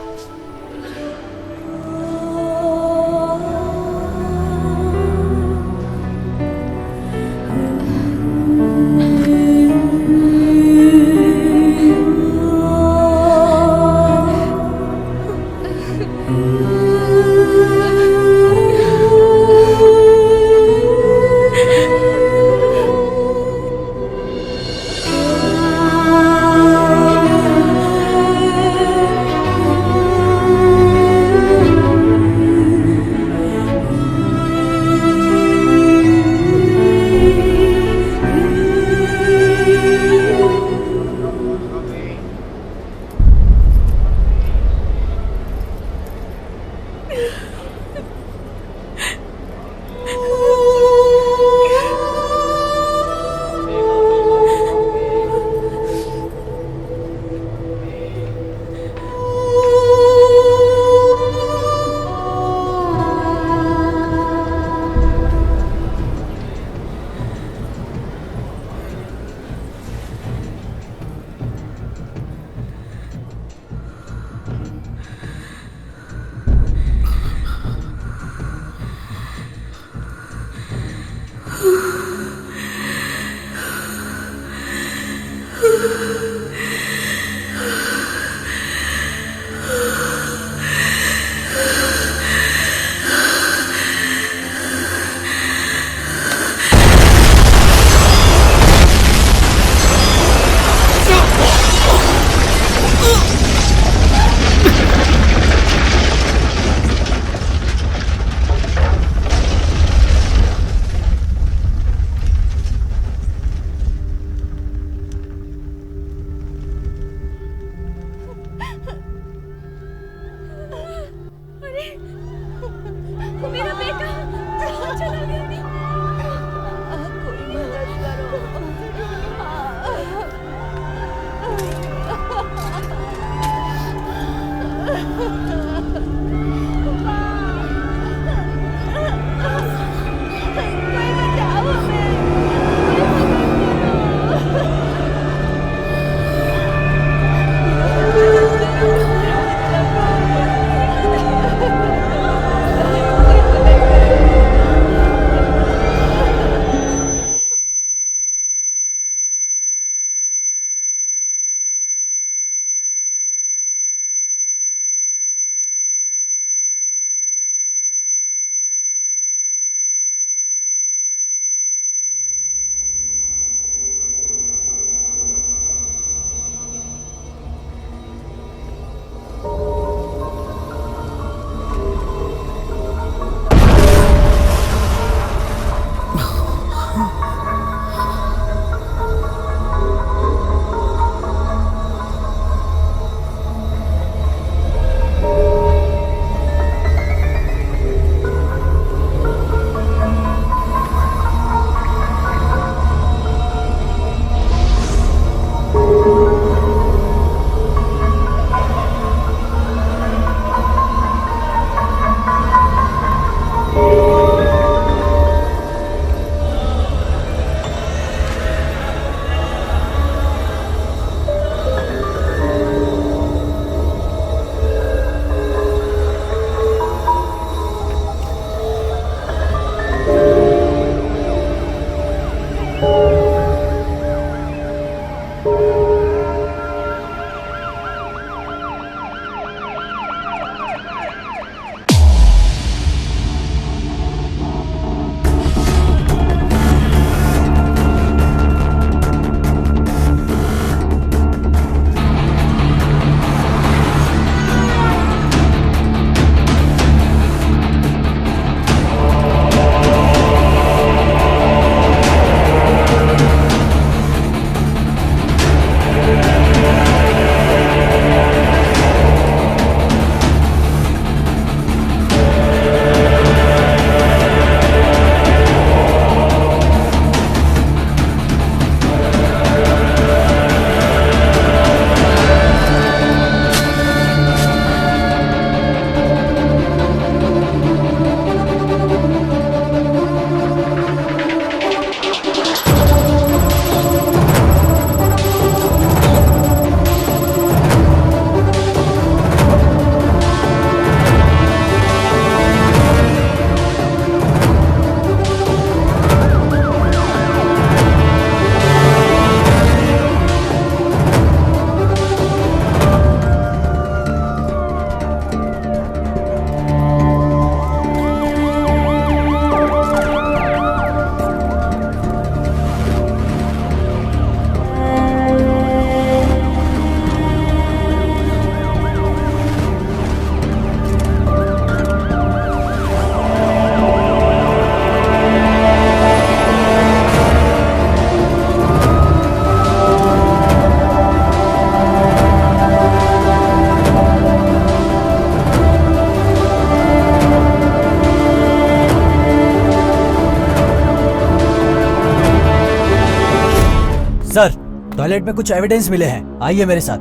सर, टॉयलेट में कुछ एविडेंस मिले हैं, आइए मेरे साथ।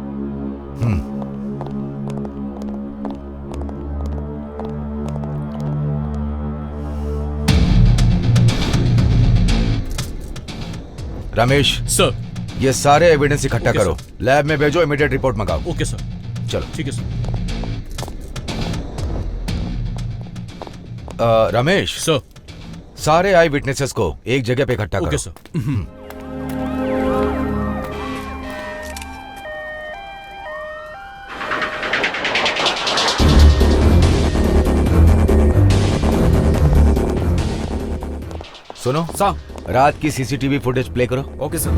रमेश सर, ये सारे एविडेंस इकट्ठा करो, लैब में भेजो, इमीडिएट रिपोर्ट मंगाओ। Okay sir. चलो ठीक है सर। रमेश सर, सारे आई विटनेसेस को एक जगह पे इकट्ठा करो। Okay sir. सुनो सर, रात की सीसीटीवी फुटेज प्ले करो। Okay sir.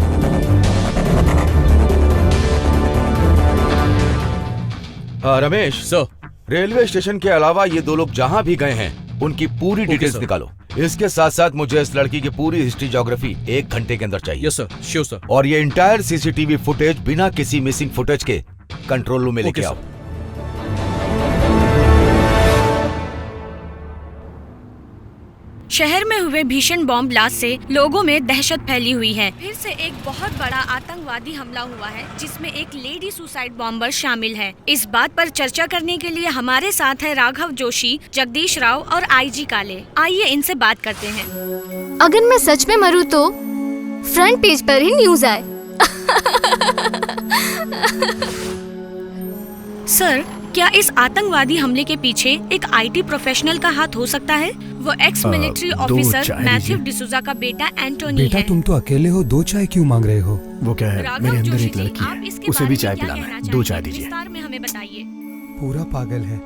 Ramesh sir, railway station के अलावा ये दो लोग जहाँ भी गए हैं उनकी पूरी डिटेल्स निकालो। इसके साथ साथ मुझे इस लड़की की पूरी हिस्ट्री ज्योग्राफी 1 घंटे के अंदर चाहिए। Yes sir, sure sir. और ये इंटायर सीसीटीवी फुटेज बिना किसी मिसिंग फुटेज के कंट्रोल रूम में लेके आओ। शहर में हुए भीषण बॉम्ब ब्लास्ट से लोगों में दहशत फैली हुई है। फिर से एक बहुत बड़ा आतंकवादी हमला हुआ है जिसमें एक लेडी सुसाइड बॉम्बर शामिल है। इस बात पर चर्चा करने के लिए हमारे साथ है राघव जोशी, जगदीश राव और आईजी काले। आइए इनसे बात करते हैं। अगर मैं सच में मरूं तो फ्रंट पेज पर ही न्यूज आए। सर, क्या इस आतंकवादी हमले के पीछे एक आईटी प्रोफेशनल का हाथ हो सकता है? वो x military officer Mathew D'Souza का बेटा एंटोनी बेटा, है। तुम तो अकेले हो, 2 चाय क्यों मांग रहे हो? वो क्या है, राघव मेरे अंदर जोशी एक जी, लड़की आप है, इसके उसे बारे भी में चाय क्या पिलाना कहना है। 2 चाय चाहेंगे? दीजिए। विस्तार में हमें बताइए। पूरा पागल है।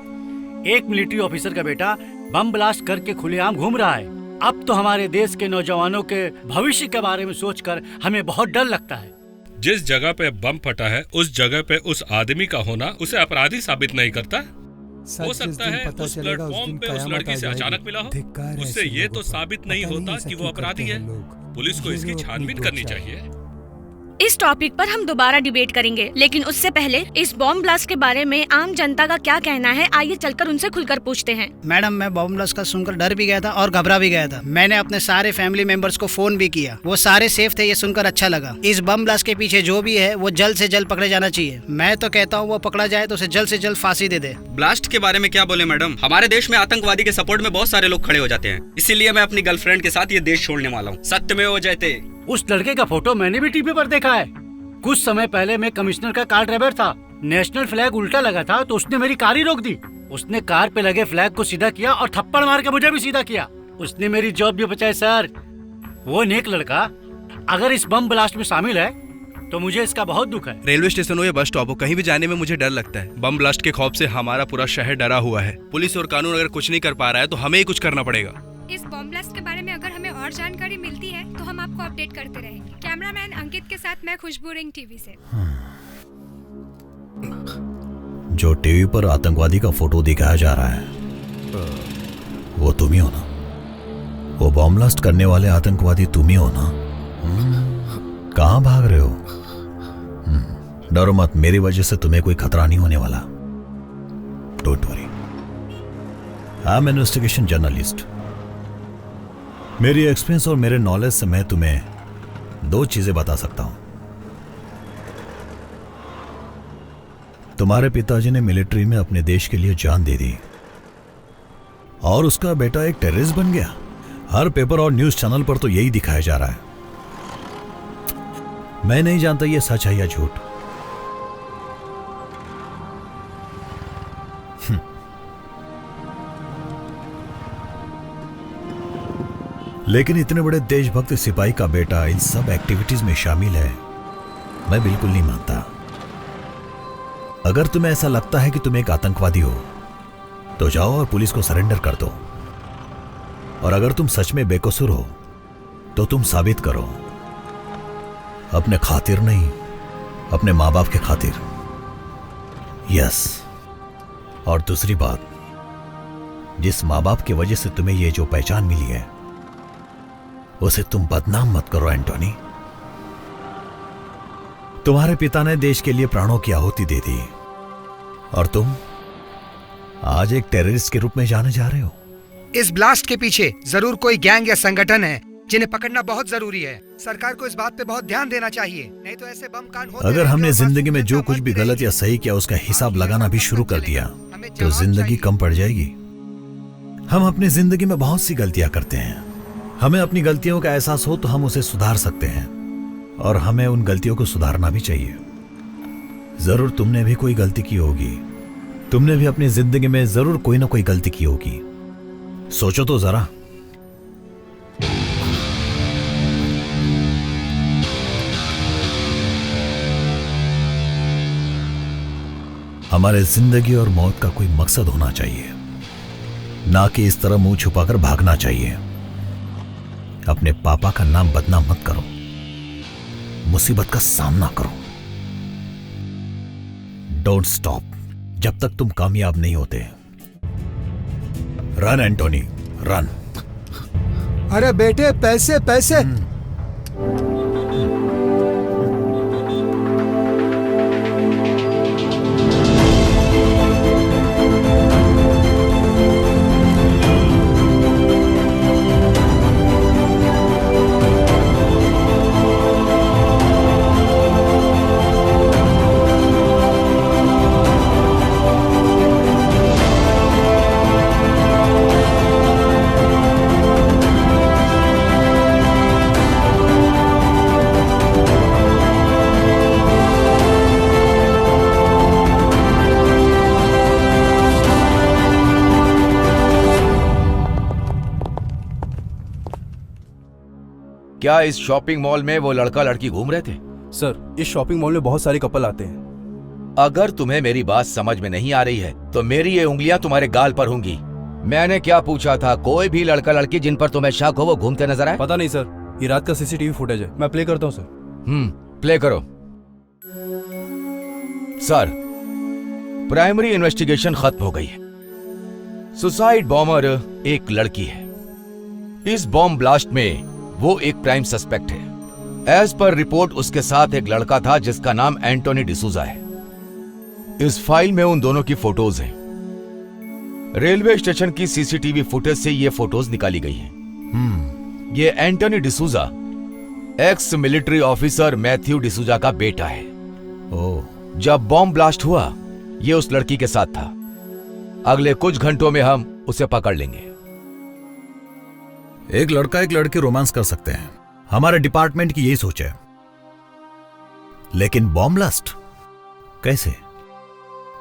एक मिलिट्री ऑफिसर का बेटा बम ब्लास्ट करके खुलेआम घूम रहा है। अब तो हमारे देश के नौजवानों के भविष्य के बारे में सोचकर हमें बहुत डर लगता है। जिस जगह पे बम फटा है उस जगह पे उस आदमी का होना उसे अपराधी साबित नहीं करता। हो सकता है उस प्लेटफॉर्म पे उस लड़की से अचानक मिला हो, उससे ये तो साबित नहीं होता कि वो अपराधी है। पुलिस को इसकी छानबीन करनी चाहिए। इस टॉपिक पर हम दोबारा डिबेट करेंगे, लेकिन उससे पहले इस बॉम्ब ब्लास्ट के बारे में आम जनता का क्या कहना है, आइए चलकर उनसे खुलकर पूछते हैं। मैडम, मैं बॉम्ब ब्लास्ट का सुनकर डर भी गया था और घबरा भी गया था। मैंने अपने सारे फैमिली मेंबर्स को फोन भी किया, वो सारे सेफ थे। ये सुनकर अच्छा लगा। इस बम ब्लास्ट के पीछे जो भी है वो जल्द से जल्द पकड़े जाना चाहिए। मैं तो कहता हूँ वो पकड़ा जाए तो उसे जल्द से जल्द फांसी दे दे। ब्लास्ट के बारे में क्या बोले मैडम, हमारे देश में आतंकवादी के सपोर्ट में बहुत सारे लोग खड़े हो जाते हैं। इसीलिए मैं अपनी गर्लफ्रेंड के साथ ये देश छोड़ने वाला हूँ। सत्यमेव जयते। उस लड़के का फोटो मैंने भी टीवी पर देखा है। कुछ समय पहले मैं कमिश्नर का कार ड्राइवर था। नेशनल फ्लैग उल्टा लगा था तो उसने मेरी कार ही रोक दी। उसने कार पे लगे फ्लैग को सीधा किया और थप्पड़ मार के मुझे भी सीधा किया। उसने मेरी जॉब भी बचाई सर। वो नेक लड़का अगर इस बम ब्लास्ट में शामिल है तो मुझे इसका बहुत दुख है। रेलवे स्टेशन हो या बस स्टॉप हो, कहीं भी जाने में मुझे डर लगता है। बम ब्लास्ट के खौफ से हमारा पूरा शहर डरा हुआ है। पुलिस और कानून अगर कुछ नहीं कर पा रहा है तो हमें ही कुछ करना पड़ेगा। इस बॉम्ब ब्लास्ट के बारे में अगर हमें और जानकारी मिलती है तो हम आपको अपडेट करते रहेंगे। कैमरामैन अंकित के साथ मैं खुशबू रिंग टीवी से। जो टीवी पर आतंकवादी का फोटो दिखाया जा रहा है वो तुम ही हो ना? वो बॉम्ब ब्लास्ट करने वाले आतंकवादी तुम ही हो ना? कहां भाग रहे हो? डरो मत, मेरी वजह से तुम्हें कोई खतरा नहीं होने वाला। Don't worry, I am investigation journalist. मेरी एक्सपीरियंस और मेरे नॉलेज से मैं तुम्हें 2 चीजें बता सकता हूं। तुम्हारे पिताजी ने मिलिट्री में अपने देश के लिए जान दे दी और उसका बेटा एक टेररिस्ट बन गया। हर पेपर और न्यूज चैनल पर तो यही दिखाया जा रहा है। मैं नहीं जानता ये सच है या झूठ। लेकिन इतने बड़े देशभक्त सिपाही का बेटा इन सब एक्टिविटीज में शामिल है, मैं बिल्कुल नहीं मानता। अगर तुम्हें ऐसा लगता है कि तुम एक आतंकवादी हो तो जाओ और पुलिस को सरेंडर कर दो। और अगर तुम सच में बेकसूर हो तो तुम साबित करो, अपने खातिर नहीं, अपने माँ बाप के खातिर। यस, और दूसरी बात, जिस माँ बाप की वजह से तुम्हें ये जो पहचान मिली है उसे तुम बदनाम मत करो एंटोनी। तुम्हारे पिता ने देश के लिए प्राणों की आहुति दे दी और तुम आज एक टेररिस्ट के रूप में जाने जा रहे हो। इस ब्लास्ट के पीछे जरूर कोई गैंग या संगठन है जिन्हें पकड़ना बहुत जरूरी है। सरकार को इस बात पे बहुत ध्यान देना चाहिए, नहीं तो ऐसे बम कांड होते अगर हमने जिंदगी में जो कुछ भी गलत या सही किया उसका हिसाब लगाना भी शुरू कर दिया तो जिंदगी कम पड़ जाएगी। हम अपनी जिंदगी में बहुत सी गलतियां करते हैं। हमें अपनी गलतियों का एहसास हो तो हम उसे सुधार सकते हैं और हमें उन गलतियों को सुधारना भी चाहिए। जरूर तुमने भी कोई गलती की होगी। तुमने भी अपनी जिंदगी में जरूर कोई ना कोई गलती की होगी। सोचो तो जरा। हमारे जिंदगी और मौत का कोई मकसद होना चाहिए, ना कि इस तरह मुंह छुपाकर भागना चाहिए। अपने पापा का नाम बदनाम मत करो, मुसीबत का सामना करो। डोंट स्टॉप जब तक तुम कामयाब नहीं होते। Run Antony, run. अरे बेटे, पैसे पैसे। क्या इस शॉपिंग मॉल में वो लड़का लड़की घूम रहे थे? सर, इस शॉपिंग मॉल में बहुत सारे कपल आते हैं। अगर तुम्हें मेरी बात समझ में नहीं आ रही है तो मेरी ये उंगलियां तुम्हारे गाल पर होंगी। मैंने क्या पूछा था? कोई भी लड़का लड़की जिन पर तुम्हें शक हो वो घूमते नजर आए? पता नहीं सर, ये रात का सीसीटीवी फुटेज है, मैं प्ले करता हूँ सर। प्ले करो। सर, प्राइमरी इन्वेस्टिगेशन खत्म हो गई है। सुसाइड बॉम्बर एक लड़की है। इस बॉम्ब ब्लास्ट में वो एक प्राइम सस्पेक्ट है। एज पर रिपोर्ट उसके साथ एक लड़का था जिसका नाम एंटोनी डिसूजा है। इस फाइल में उन दोनों की फोटोज हैं। रेलवे स्टेशन की सीसीटीवी फुटेज से ये फोटोज निकाली गई हैं। ये Antony D'Souza ex military officer Mathew D'Souza का बेटा है। जब बॉम्ब ब्लास्ट हुआ ये उस लड़की के साथ था। अगले कुछ घंटों में हम उसे पकड़ लेंगे। एक लड़का एक लड़की रोमांस कर सकते हैं, हमारे डिपार्टमेंट की यही सोच है। लेकिन बॉम्ब ब्लास्ट कैसे?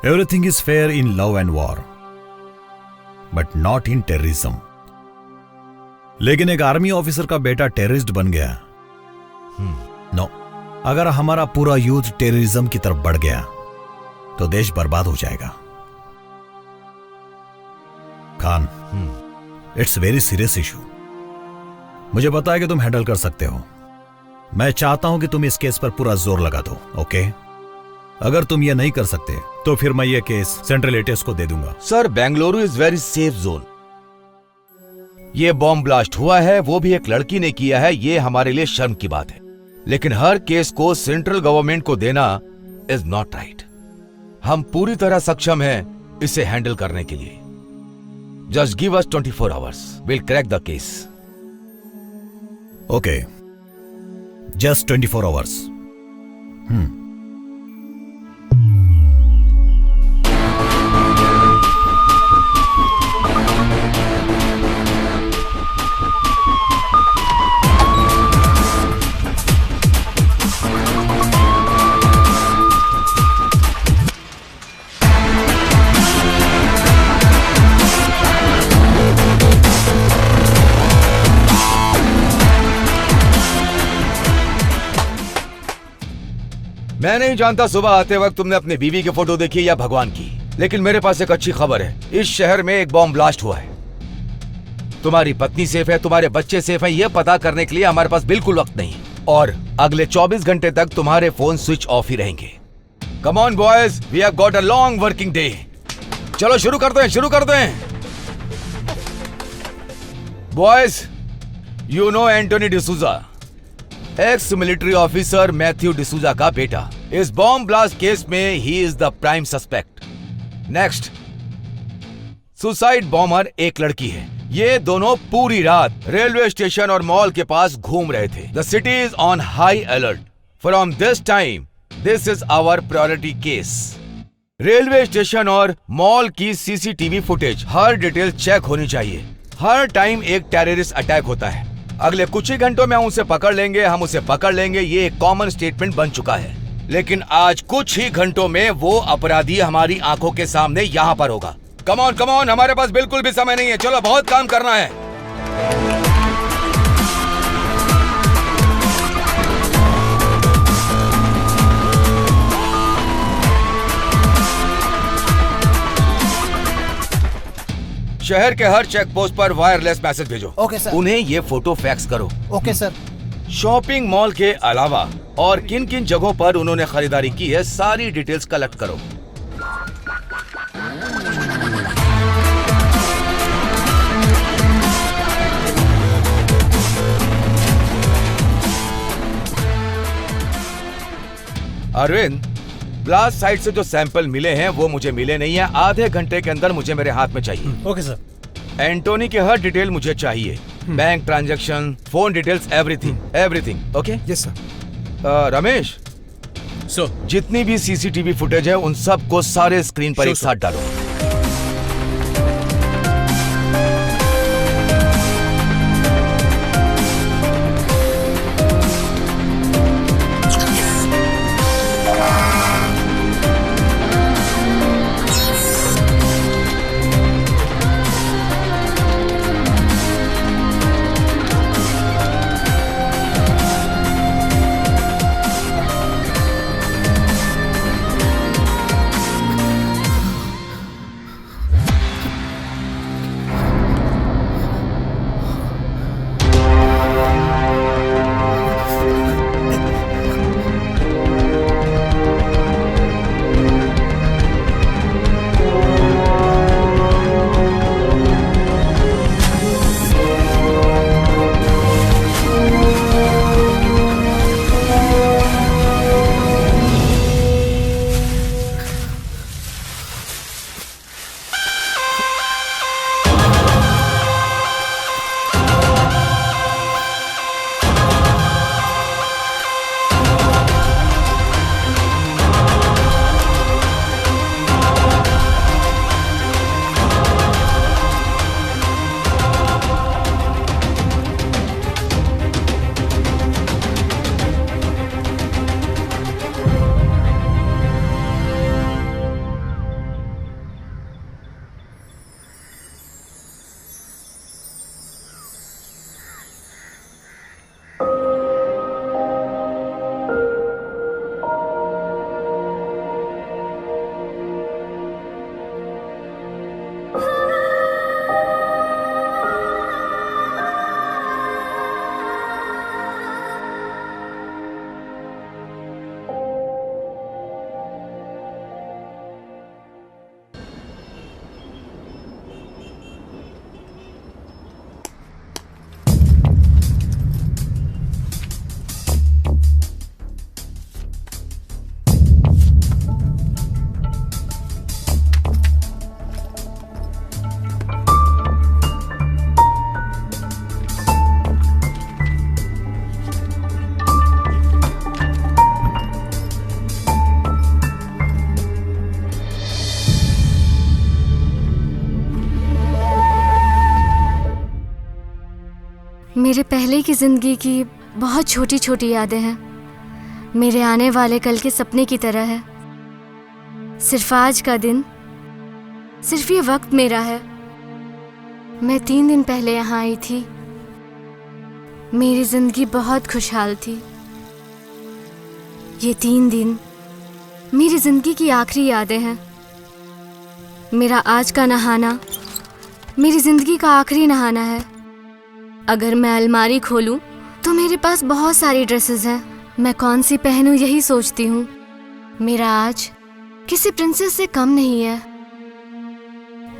Everything is fair in love and war but not in terrorism. लेकिन एक आर्मी ऑफिसर का बेटा टेररिस्ट बन गया। नो, अगर हमारा पूरा यूथ टेररिज्म की तरफ बढ़ गया तो देश बर्बाद हो जाएगा। Khan, it's very serious issue. मुझे पता है कि तुम हैंडल कर सकते हो। मैं चाहता हूं कि तुम इस केस पर पूरा जोर लगा दो, ओके? अगर तुम ये नहीं कर सकते तो फिर मैं ये केस सेंट्रल एटीएस को दे दूंगा। Sir, Bengaluru is very safe zone. ये बॉम्ब ब्लास्ट हुआ है वो भी एक लड़की ने किया है, ये हमारे लिए शर्म की बात है। लेकिन हर केस को सेंट्रल गवर्नमेंट को देना इज नॉट राइट। हम पूरी तरह सक्षम हैं इसे हैंडल करने के लिए। Just give us 24 hours, will crack the case. Okay, just 24 hours. मैं नहीं जानता सुबह आते वक्त तुमने अपनी बीवी की फोटो देखी या भगवान की, लेकिन मेरे पास एक अच्छी खबर है। इस शहर में एक बॉम्ब ब्लास्ट हुआ है। तुम्हारी पत्नी सेफ है, तुम्हारे बच्चे सेफ हैं, यह पता करने के लिए हमारे पास बिल्कुल वक्त नहीं है। और अगले 24 घंटे तक तुम्हारे फोन स्विच ऑफ ही रहेंगे। Come on boys, we have got a long working day. चलो शुरू करते हैं, शुरू करते हैं। Boys, you know Antony D'Souza, ex military officer Mathew D'Souza का बेटा। इस बॉम्ब ब्लास्ट केस में ही is the prime suspect. Next, suicide bomber एक लड़की है। ये दोनों पूरी रात रेलवे स्टेशन और मॉल के पास घूम रहे थे। The city is on high alert. From this time this is our priority case. Railway station और मॉल की सीसीटीवी फुटेज हर डिटेल चेक होनी चाहिए। हर टाइम एक टेररिस्ट अटैक होता है। अगले कुछ ही घंटों में हम उसे पकड़ लेंगे, हम उसे पकड़ लेंगे, ये एक कॉमन स्टेटमेंट बन चुका है। लेकिन आज कुछ ही घंटों में वो अपराधी हमारी आंखों के सामने यहाँ पर होगा। कम ऑन, हमारे पास बिल्कुल भी समय नहीं है। चलो, बहुत काम करना है। शहर के हर चेक पोस्ट पर वायरलेस मैसेज भेजो। Okay sir. उन्हें ये फोटो फैक्स करो। Okay sir. शॉपिंग मॉल के अलावा और किन किन जगहों पर उन्होंने खरीदारी की है सारी डिटेल्स कलेक्ट करो। अरविंद, ब्लास्ट साइट से जो सैंपल मिले हैं वो मुझे मिले नहीं है। आधे घंटे के अंदर मुझे मेरे हाथ में चाहिए। Okay sir. एंटोनी के हर डिटेल मुझे चाहिए। Bank transaction, phone details, everything. Okay? Yes sir. Ramesh, जितनी भी सीसीटीवी फुटेज है उन सब को सारे स्क्रीन पर एक साथ डालो। मेरे पहले की जिंदगी की बहुत छोटी छोटी यादें हैं, मेरे आने वाले कल के सपने की तरह है। सिर्फ आज का दिन, सिर्फ ये वक्त मेरा है। मैं 3 दिन पहले यहाँ आई थी। मेरी जिंदगी बहुत खुशहाल थी। ये 3 दिन मेरी जिंदगी की आखिरी यादें हैं। मेरा आज का नहाना मेरी जिंदगी का आखिरी नहाना है। अगर मैं अलमारी खोलूं तो मेरे पास बहुत सारी ड्रेसेस हैं। मैं कौन सी पहनूं यही सोचती हूँ। मेरा आज किसी प्रिंसेस से कम नहीं है।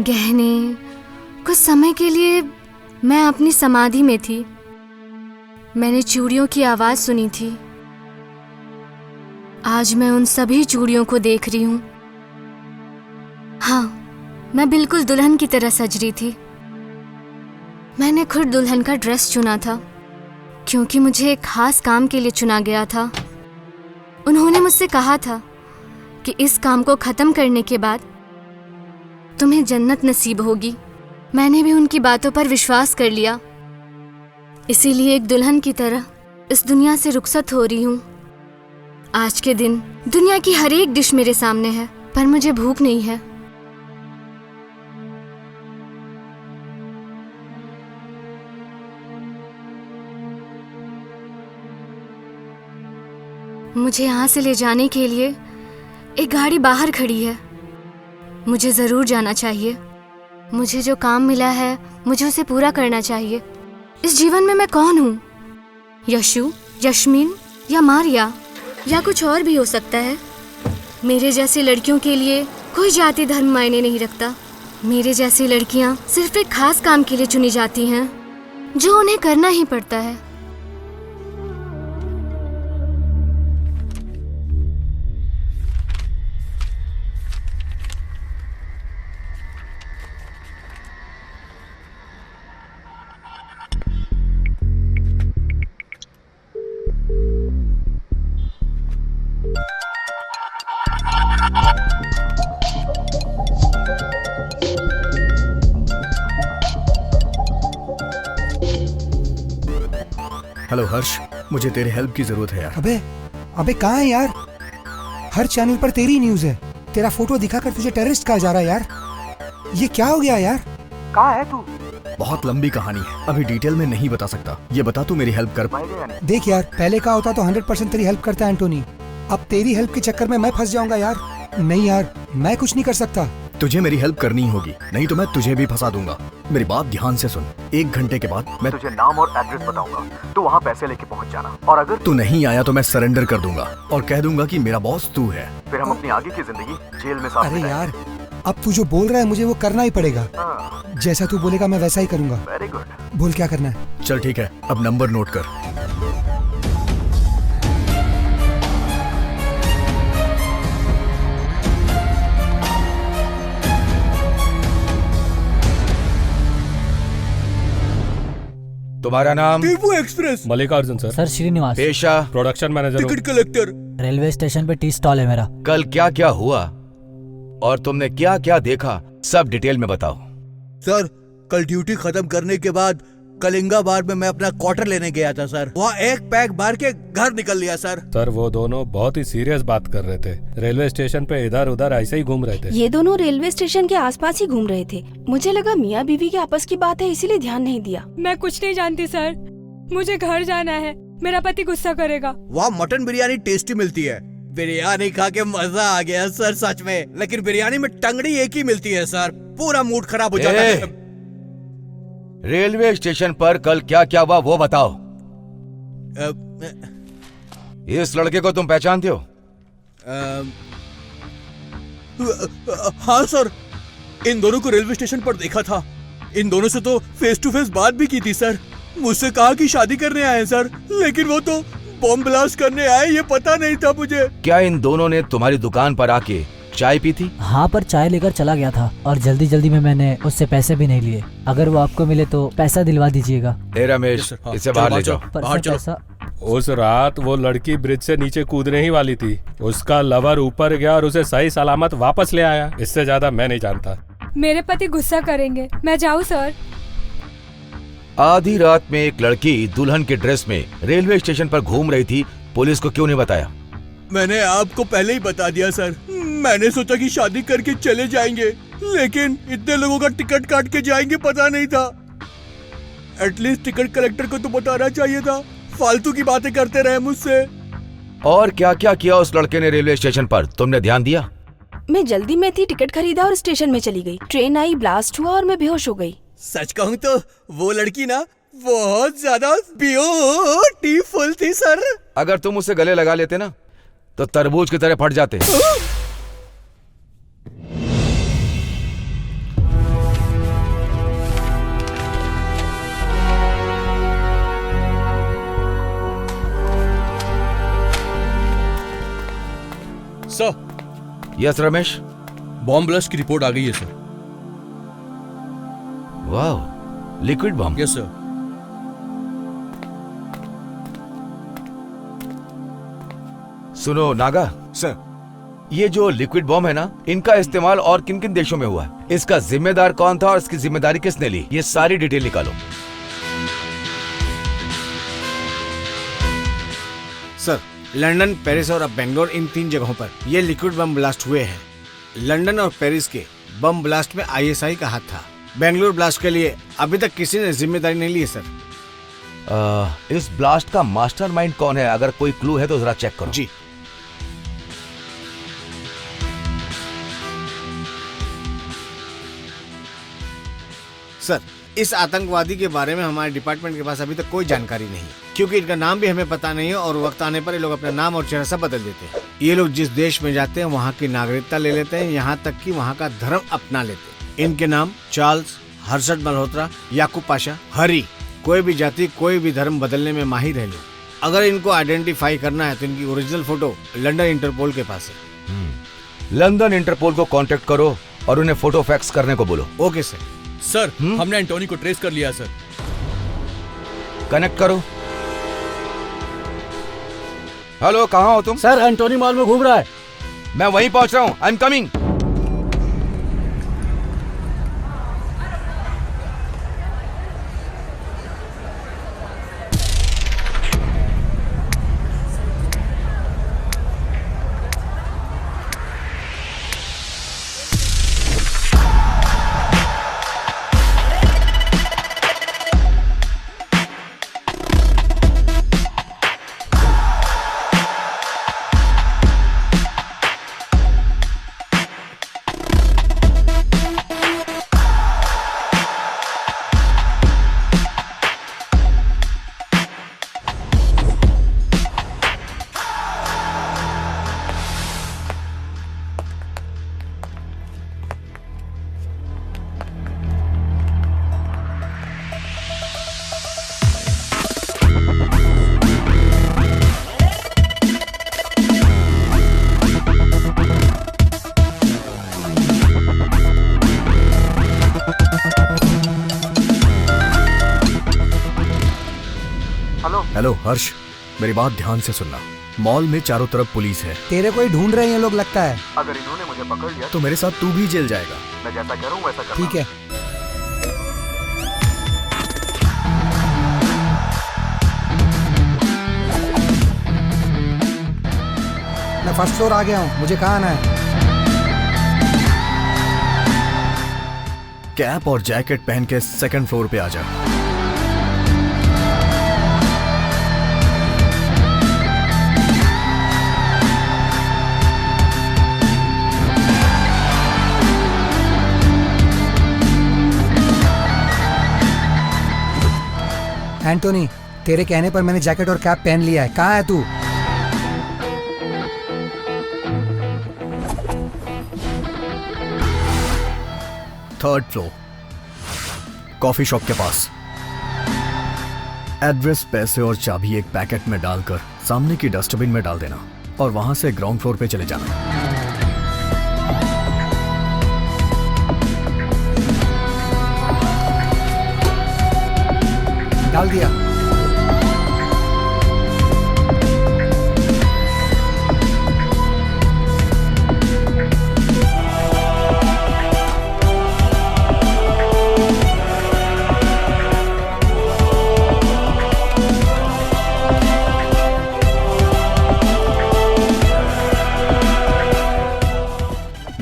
गहने, कुछ समय के लिए मैं अपनी समाधि में थी। मैंने चूड़ियों की आवाज सुनी थी। आज मैं उन सभी चूड़ियों को देख रही हूँ। हाँ, मैं बिल्कुल दुल्हन की तरह सज रही थी। मैंने खुद दुल्हन का ड्रेस चुना था क्योंकि मुझे एक खास काम के लिए चुना गया था। उन्होंने मुझसे कहा था कि इस काम को खत्म करने के बाद तुम्हें जन्नत नसीब होगी। मैंने भी उनकी बातों पर विश्वास कर लिया। इसीलिए एक दुल्हन की तरह इस दुनिया से रुखसत हो रही हूँ। आज के दिन दुनिया की हर एक डिश मेरे सामने है, पर मुझे भूख नहीं है। मुझे यहाँ से ले जाने के लिए एक गाड़ी बाहर खड़ी है। मुझे जरूर जाना चाहिए। मुझे जो काम मिला है मुझे उसे पूरा करना चाहिए। इस जीवन में मैं कौन हूँ? यशु, यश्मीन या मारिया या कुछ और भी हो सकता है। मेरे जैसी लड़कियों के लिए कोई जाति धर्म मायने नहीं रखता। मेरे जैसी लड़कियाँ सिर्फ एक खास काम के लिए चुनी जाती हैं जो उन्हें करना ही पड़ता है। हेलो हर्ष, मुझे तेरे हेल्प की जरूरत है यार। अबे कहाँ है यार? हर चैनल पर तेरी न्यूज है। तेरा फोटो दिखाकर तुझे टेररिस्ट कहा जा रहा है यार। ये क्या हो गया यार? कहाँ है तू? बहुत लंबी कहानी है, अभी डिटेल में नहीं बता सकता। ये बता तू मेरी हेल्प कर पाएगा या नहीं? देख यार, पहले का होता तो 100% तेरी हेल्प करता एंटोनी। अब तेरी हेल्प के चक्कर में मैं फंस जाऊंगा यार। नहीं यार, मैं कुछ नहीं कर सकता। तुझे मेरी हेल्प करनी होगी, नहीं तो मैं तुझे भी फंसा दूंगा। मेरी बात ध्यान से सुन। 1 घंटे के बाद मैं तुझे नाम और एड्रेस बताऊंगा। तू वहाँ पैसे लेके पहुँच जाना, और अगर तू नहीं आया तो मैं सरेंडर कर दूंगा और कह दूंगा कि मेरा बॉस तू है। फिर हम अपनी आगे की जिंदगी जेल में साथ अरे यार, अब तू जो बोल रहा है मुझे वो करना ही पड़ेगा। जैसा तू बोलेगा मैं वैसा ही करूंगा। Very good. बोल क्या करना है? चल ठीक है, अब नंबर नोट कर। तुम्हारा नाम? Tipu express. Mallikarjun sir. Sir Srinivas. पेशा? Production manager. Ticket collector. Railway station पे टी स्टॉल है मेरा। कल क्या क्या हुआ और तुमने क्या क्या देखा, सब डिटेल में बताओ। सर, कल ड्यूटी खत्म करने के बाद कलिंगाबाद में मैं अपना क्वार्टर लेने गया था सर। वहाँ एक पैक मार के घर निकल लिया सर। सर, वो दोनों बहुत ही सीरियस बात कर रहे थे। रेलवे स्टेशन पे इधर उधर ऐसे ही घूम रहे थे। ये दोनों रेलवे स्टेशन के आसपास ही घूम रहे थे। मुझे लगा मियाँ बीवी के आपस की बात है, इसीलिए ध्यान नहीं दिया। मैं कुछ नहीं जानती सर, मुझे घर जाना है। मेरा पति गुस्सा करेगा। वहाँ मटन बिरयानी टेस्टी मिलती है। बिरयानी खा के मजा आ गया सर सच में। लेकिन बिरयानी में टंगड़ी एक ही मिलती है सर, पूरा मूड खराब हो जाता है। रेलवे स्टेशन पर कल क्या क्या हुआ वो बताओ। इस लड़के को तुम पहचानते हो? हाँ सर, इन दोनों को रेलवे स्टेशन पर देखा था। इन दोनों से तो फेस टू फेस बात भी की थी सर। मुझसे कहा कि शादी करने आए सर, लेकिन वो तो बॉम्ब ब्लास्ट करने आए, ये पता नहीं था मुझे। क्या इन दोनों ने तुम्हारी दुकान पर आके चाय पी थी? हाँ, पर चाय लेकर चला गया था और जल्दी जल्दी में मैंने उससे पैसे भी नहीं लिए। अगर वो आपको मिले तो पैसा दिलवा दीजिएगा। रमेश, इसे बाहर ले जाओ। बाहर चलो। उस रात वो लड़की ब्रिज से नीचे कूदने ही वाली थी। उसका लवर ऊपर गया और उसे सही सलामत वापस ले आया। इससे ज्यादा मैं नहीं जानता। मेरे पति गुस्सा करेंगे। मैं जाऊँ सर? आधी रात में एक लड़की दुल्हन के ड्रेस में रेलवे स्टेशन पर घूम रही थी, पुलिस को क्यों नहीं बताया? मैंने आपको पहले ही बता दिया सर। मैंने सोचा कि शादी करके चले जाएंगे, लेकिन इतने लोगों का टिकट काट के जाएंगे पता नहीं था। एटलीस्ट टिकट कलेक्टर को तो बताना चाहिए था। फालतू की बातें करते रहे मुझसे। और क्या क्या किया उस लड़के ने रेलवे स्टेशन पर, तुमने ध्यान दिया? मैं जल्दी में थी, टिकट खरीदा और स्टेशन में चली गई। ट्रेन आई, ब्लास्ट हुआ और मैं बेहोश हो गई। सच कहूँ तो वो लड़की ना बहुत ज्यादा ब्यूटीफुल थी सर। अगर तुम उसे गले लगा लेते ना तो तरबूज की तरह फट जाते। Sir. Yes Ramesh. Bomb blast की रिपोर्ट आ गई है सर। वाह, लिक्विड बॉम्ब। Yes sir. सुनो नागा सर, ये जो लिक्विड बॉम्ब है ना, इनका इस्तेमाल और किन किन देशों में हुआ है, इसका जिम्मेदार कौन था और इसकी जिम्मेदारी किसने ली, ये सारी डिटेल निकालो। सर, लंदन, पेरिस और अब बेंगलोर, इन 3 जगहों पर ये लिक्विड बम ब्लास्ट हुए हैं। लंदन और पेरिस के बम ब्लास्ट में ISI का हाथ था। बेंगलोर ब्लास्ट के लिए अभी तक किसी ने जिम्मेदारी नहीं ली है सर। इस ब्लास्ट का मास्टरमाइंड कौन है? अगर कोई क्लू है तो जरा चेक करो। जी। सर, इस आतंकवादी के बारे में हमारे डिपार्टमेंट के पास अभी तक कोई जानकारी नहीं, क्योंकि इनका नाम भी हमें पता नहीं है और वक्त आने पर ये लोग अपना नाम और चेहरा सब बदल देते हैं। ये लोग जिस देश में जाते हैं वहाँ की नागरिकता ले लेते हैं, यहाँ तक कि वहाँ का धर्म अपना लेते हैं। इनके नाम चार्ल्स, हर्षद मल्होत्रा, याकूब पाशा, हरी। कोई भी जाति, कोई भी धर्म बदलने में माहिर है लोग। अगर इनको आइडेंटिफाई करना है तो इनकी ओरिजिनल फोटो लंदन इंटरपोल के पास है। लंदन इंटरपोल को कांटेक्ट करो और उन्हें फोटो फैक्स करने को बोलो। Okay sir. सर, हमने एंटोनी को ट्रेस कर लिया सर। कनेक्ट करो। हेलो, कहाँ हो तुम? सर, एंटोनी मॉल में घूम रहा है। मैं वहीं पहुंच रहा हूँ। I am coming. हेलो हर्ष, मेरी बात ध्यान से सुनना। मॉल में चारों तरफ पुलिस है। तेरे को ही ढूंढ रहे हैं ये लोग लगता है। अगर इन्होंने मुझे पकड़ लिया तो मेरे साथ तू भी जेल जाएगा। मैं जैसा करूं वैसा करना। ठीक है। मैं फर्स्ट फ्लोर आ गया हूँ, मुझे कहाँ आना है? कैप और जैकेट पहन के 2nd फ्लोर पे आ जा। एंटोनी, तेरे कहने पर मैंने जैकेट और कैप पहन लिया है। कहाँ है तू? थर्ड फ्लोर, कॉफी शॉप के पास। एड्रेस, पैसे और चाबी एक पैकेट में डालकर सामने की डस्टबिन में डाल देना और वहां से ग्राउंड फ्लोर पे चले जाना। डाल दिया।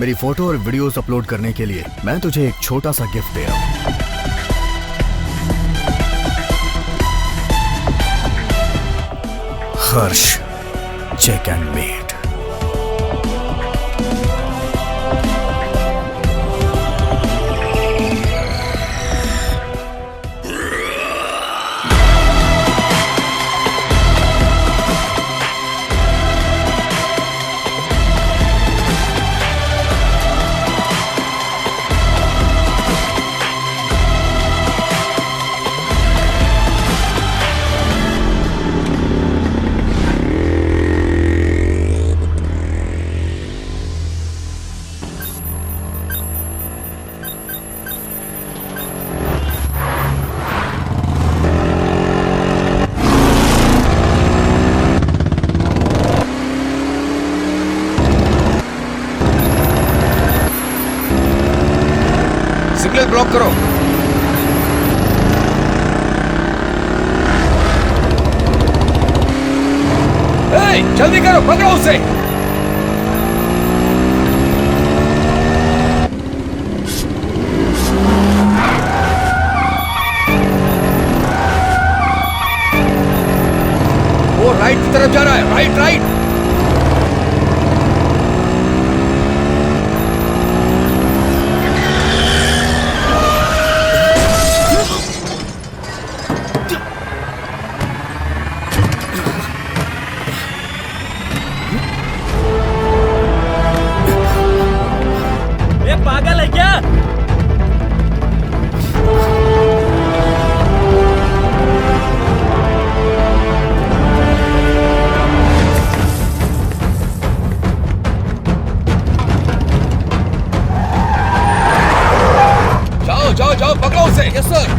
मेरी फोटो और वीडियोस अपलोड करने के लिए मैं तुझे एक छोटा सा गिफ्ट दे रहा हूँ। Harsh check and mate. Signal block करो। जल्दी करो, पकड़ो उसे। वो राइट की तरफ जा रहा है। Right right. पागल है क्या? जाओ जाओ जाओ, पकड़ो उसे। Yes sir.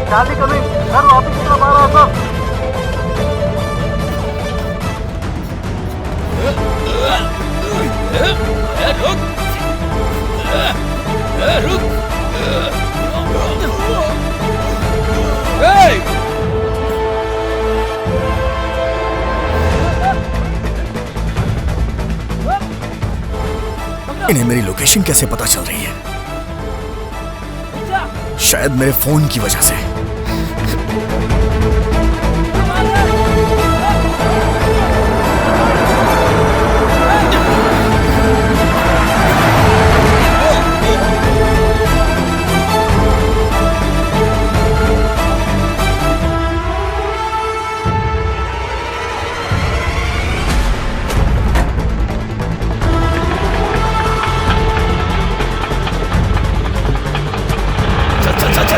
Charlie coming, sir office की तरफ आ रहा है सर। रुक। इन्हें मेरी लोकेशन कैसे पता चल रही है? शायद मेरे फोन की वजह से।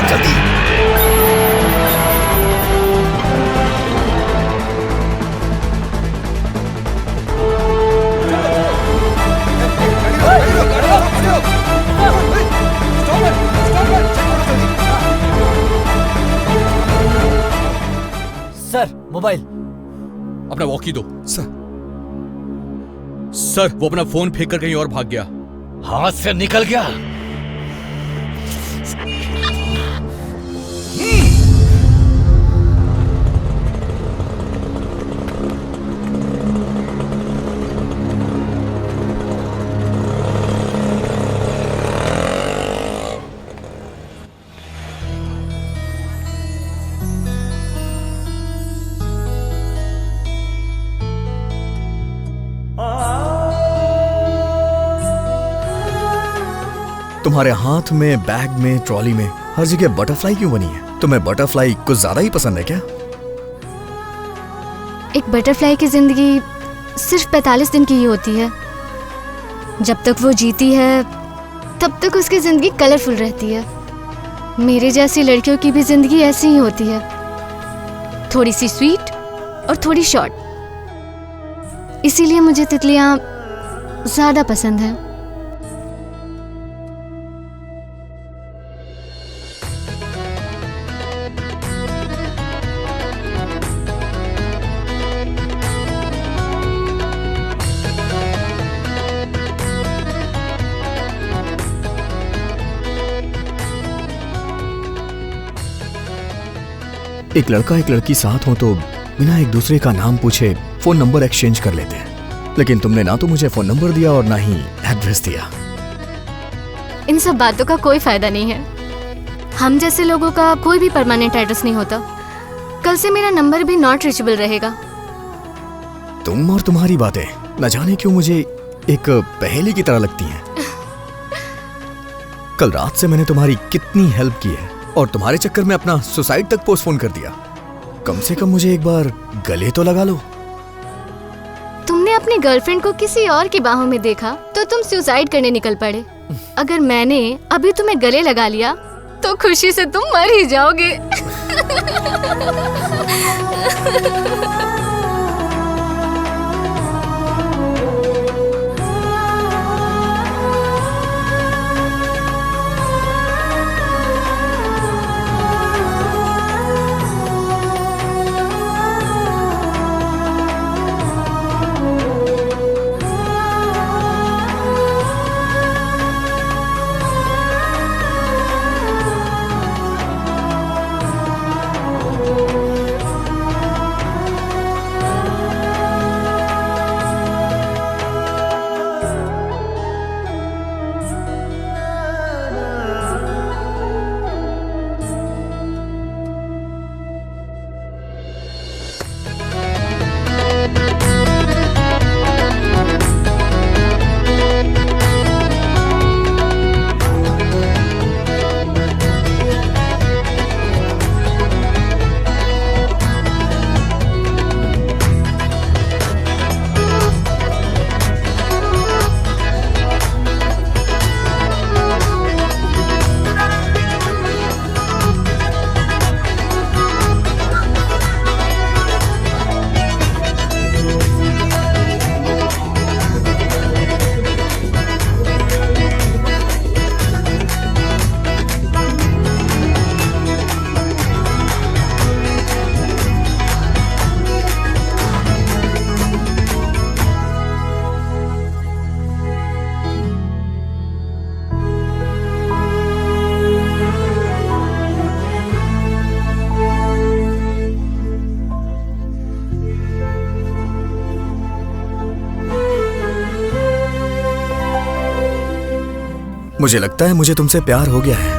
जल्दी। Sir mobile. अपना वॉकी दो। सर वो अपना फोन फेंक कर कहीं और भाग गया। हाथ से निकल गया। तुम्हारे हाथ में, बैग में, ट्रॉली में, हर जगह बटरफ्लाई क्यों बनी है? तुम्हें बटरफ्लाई कुछ ज्यादा ही पसंद है क्या? एक बटरफ्लाई की जिंदगी सिर्फ 45 दिन की ही होती है। जब तक वो जीती है तब तक उसकी जिंदगी कलरफुल रहती है। मेरे जैसी लड़कियों की भी जिंदगी ऐसी ही होती है, थोड़ी सी स्वीट और थोड़ी शॉर्ट। इसीलिए मुझे तितलियां ज्यादा पसंद हैं। एक लड़का एक लड़की साथ हो तो बिना एक दूसरे का नाम पूछे फोन नंबर एक्सचेंज कर लेते हैं, लेकिन तुमने ना तो मुझे फोन नंबर दिया और ना ही एड्रेस दिया। इन सब बातों का कोई फायदा नहीं है। हम जैसे लोगों का कोई भी परमानेंट एड्रेस नहीं होता। कल से मेरा नंबर भी नॉट रीचेबल रहेगा। तुम और तुम्हारी बातें न जाने क्यों मुझे एक पहेली की तरह लगती हैं। कल रात से मैंने तुम्हारी कितनी हेल्प की है और तुम्हारे चक्कर में अपना सुसाइड तक पोस्टपोन कर दिया। कम से कम मुझे एक बार गले तो लगा लो। तुमने अपनी गर्लफ्रेंड को किसी और की बाहों में देखा तो तुम सुसाइड करने निकल पड़े। अगर मैंने अभी तुम्हें गले लगा लिया तो खुशी से तुम मर ही जाओगे। मुझे लगता है मुझे तुमसे प्यार हो गया है।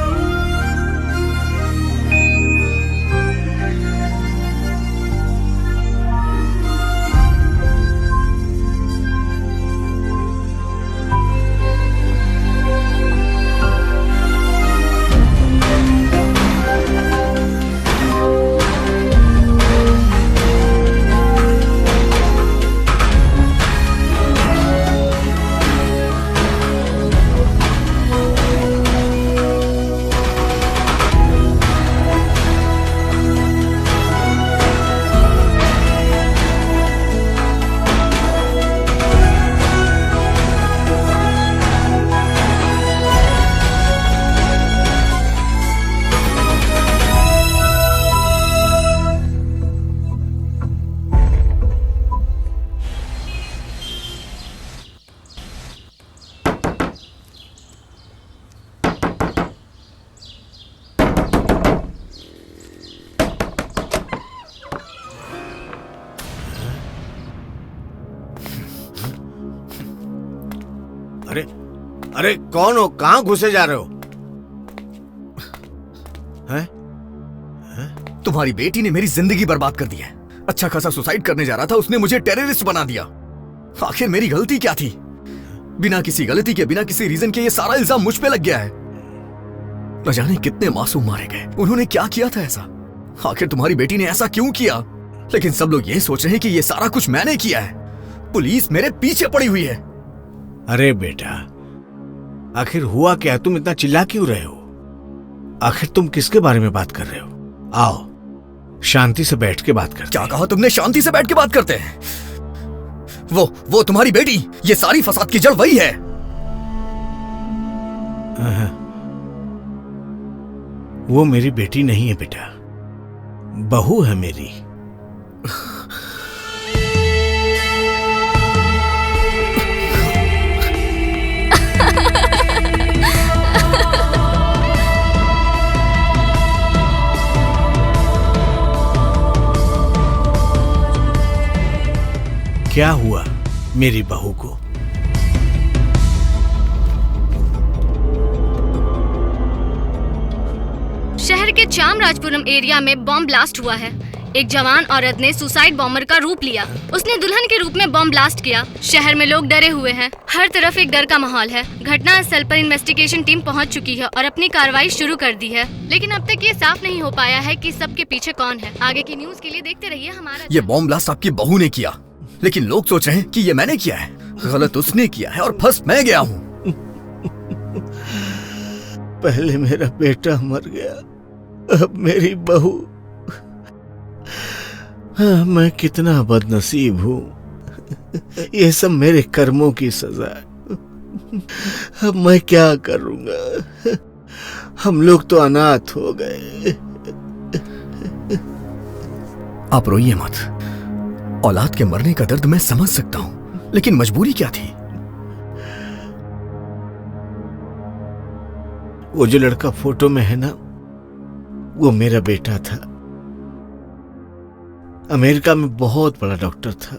अरे अरे कौन हो? कहाँ घुसे जा रहे हो? हैं? तुम्हारी बेटी ने मेरी जिंदगी बर्बाद कर दी है। अच्छा खासा सुसाइड करने जा रहा था, उसने मुझे टेररिस्ट बना दिया। आखिर मेरी गलती क्या थी? बिना किसी गलती के, बिना किसी रीजन के ये सारा इल्जाम मुझ पे लग गया है। न जाने कितने मासूम मारे गए। उन्होंने क्या किया था ऐसा? आखिर तुम्हारी बेटी ने ऐसा क्यों किया? लेकिन सब लोग ये सोच रहे हैं कि ये सारा कुछ मैंने किया है। पुलिस मेरे पीछे पड़ी हुई है। अरे बेटा, आखिर हुआ क्या? तुम इतना चिल्ला क्यों रहे हो? आखिर तुम किसके बारे में बात कर रहे हो? आओ शांति से बैठ के बात करते। क्या कहा तुमने? शांति से बैठ के बात करते हैं? वो तुम्हारी बेटी, ये सारी फसाद की जड़ वही है। वो मेरी बेटी नहीं है बेटा, बहू है मेरी। क्या हुआ मेरी बहू को? शहर के चामराजपुरम एरिया में बॉम्ब ब्लास्ट हुआ है। एक जवान औरत ने सुसाइड बॉम्बर का रूप लिया। उसने दुल्हन के रूप में बॉम्ब ब्लास्ट किया। शहर में लोग डरे हुए हैं। हर तरफ एक डर का माहौल है। घटना स्थल पर इन्वेस्टिगेशन टीम पहुंच चुकी है और अपनी कार्रवाई शुरू कर दी है, लेकिन अब तक ये साफ नहीं हो पाया है कि सबके पीछे कौन है। आगे की न्यूज के लिए देखते रहिए हमारा। ये बॉम्ब ब्लास्ट आपकी बहू ने किया, लेकिन लोग सोच रहे हैं कि ये मैंने किया है। गलत उसने किया है और फंस मैं गया हूँ। पहले मेरा बेटा मर गया, अब मेरी बहू। हाँ, मैं कितना बदनसीब हूँ। ये सब मेरे कर्मों की सजा है। अब मैं क्या करूँगा? हम लोग तो अनाथ हो गए। आप रोइए मत। औलाद के मरने का दर्द मैं समझ सकता हूँ, लेकिन मजबूरी क्या थी? वो जो लड़का फोटो में है ना, वो मेरा बेटा था। अमेरिका में बहुत बड़ा डॉक्टर था।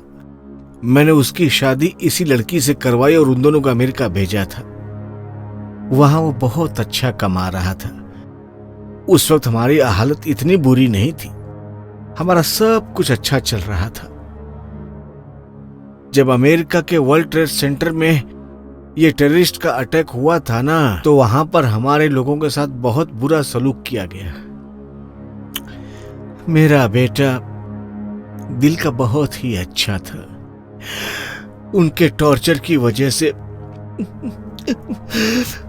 मैंने उसकी शादी इसी लड़की से करवाई और उन दोनों को अमेरिका भेजा था। वहां वो बहुत अच्छा कमा रहा था। उस वक्त हमारी हालत इतनी बुरी नहीं थी। हमारा सब कुछ अच्छा चल रहा था। जब अमेरिका के वर्ल्ड ट्रेड सेंटर में ये टेररिस्ट का अटैक हुआ था ना, तो वहां पर हमारे लोगों के साथ बहुत बुरा सलूक किया गया। मेरा बेटा दिल का बहुत ही अच्छा था। उनके टॉर्चर की वजह से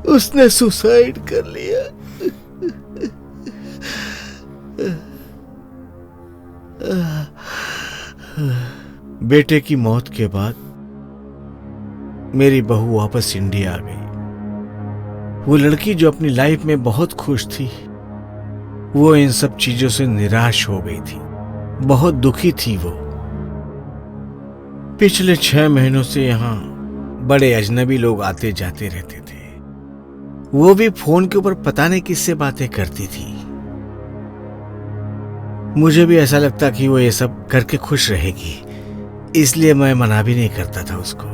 उसने सुसाइड कर लिया। बेटे की मौत के बाद मेरी बहू वापस इंडिया आ गई। वो लड़की जो अपनी लाइफ में बहुत खुश थी, वो इन सब चीजों से निराश हो गई थी। बहुत दुखी थी वो। पिछले 6 महीनों से यहाँ बड़े अजनबी लोग आते जाते रहते थे। वो भी फोन के ऊपर पता नहीं किससे बातें करती थी। मुझे भी ऐसा लगता कि वो ये सब करके खुश रहेगी, इसलिए मैं मना भी नहीं करता था उसको।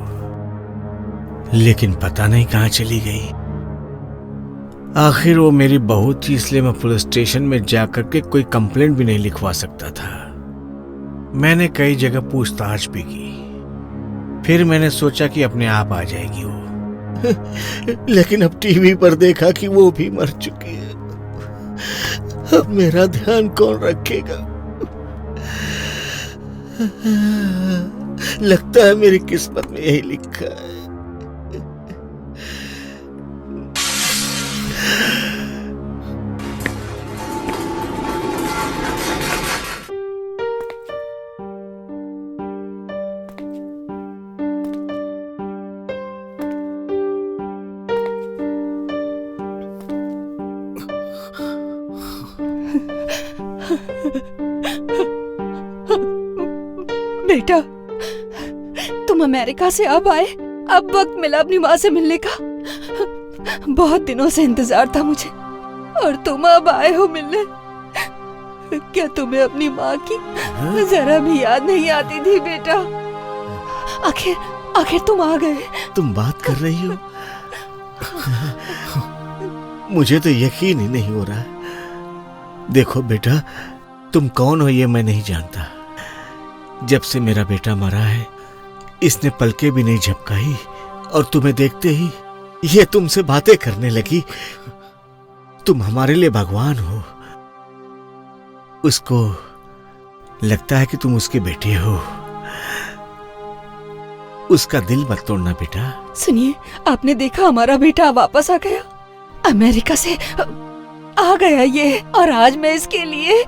लेकिन पता नहीं कहाँ चली गई। आखिर वो मेरी बहू थी, इसलिए मैं पुलिस स्टेशन में जाकर के कोई कंप्लेंट भी नहीं लिखवा सकता था। मैंने कई जगह पूछताछ भी की। फिर मैंने सोचा कि अपने आप आ जाएगी वो। लेकिन अब टीवी पर देखा कि वो भी मर चुकी है। अब मेरा ध्यान कौन रखेगा? लगता है मेरी किस्मत में यही लिखा है। बेटा, तुम अमेरिका से अब आए, अब वक्त मिला अपनी माँ से मिलने का। बहुत दिनों से इंतजार था मुझे, और तुम अब आए हो मिलने। क्या तुम्हें अपनी माँ की जरा भी याद नहीं आती थी बेटा? आखिर तुम आ गए। तुम बात कर रही हो? मुझे तो यकीन ही नहीं हो रहा। देखो बेटा, तुम कौन हो ये मैं नहीं जानता। जब से मेरा बेटा मरा है, इसने पलके भी नहीं झपकाई, और तुम्हें देखते ही ये तुमसे बातें करने लगी। तुम हमारे लिए भगवान हो। उसको लगता है कि तुम उसके बेटे हो। उसका दिल मत तोड़ना बेटा। सुनिए, आपने देखा हमारा बेटा वापस आ गया, अमेरिका से आ गया ये, और आज मैं इसके लिए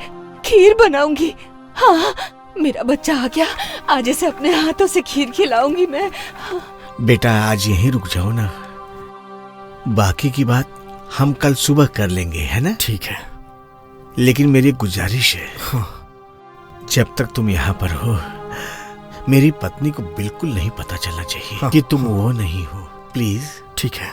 खीर बनाऊंगी। हाँ, मेरा बच्चा आ गया, आज इसे अपने हाथों से खीर खिलाऊंगी मैं। बेटा आज यहीं रुक जाओ ना, बाकी की बात हम कल सुबह कर लेंगे, है ना? ठीक है, लेकिन मेरी गुजारिश है, जब तक तुम यहाँ पर हो, मेरी पत्नी को बिल्कुल नहीं पता चलना चाहिए कि तुम वो नहीं हो। प्लीज। ठीक है।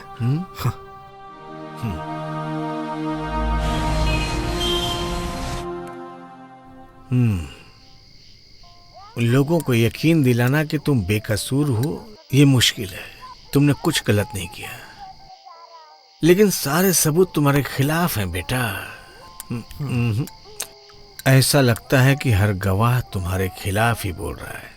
लोगों को यकीन दिलाना कि तुम बेकसूर हो ये मुश्किल है। तुमने कुछ गलत नहीं किया, लेकिन सारे सबूत तुम्हारे खिलाफ हैं बेटा। ऐसा लगता है कि हर गवाह तुम्हारे खिलाफ ही बोल रहा है,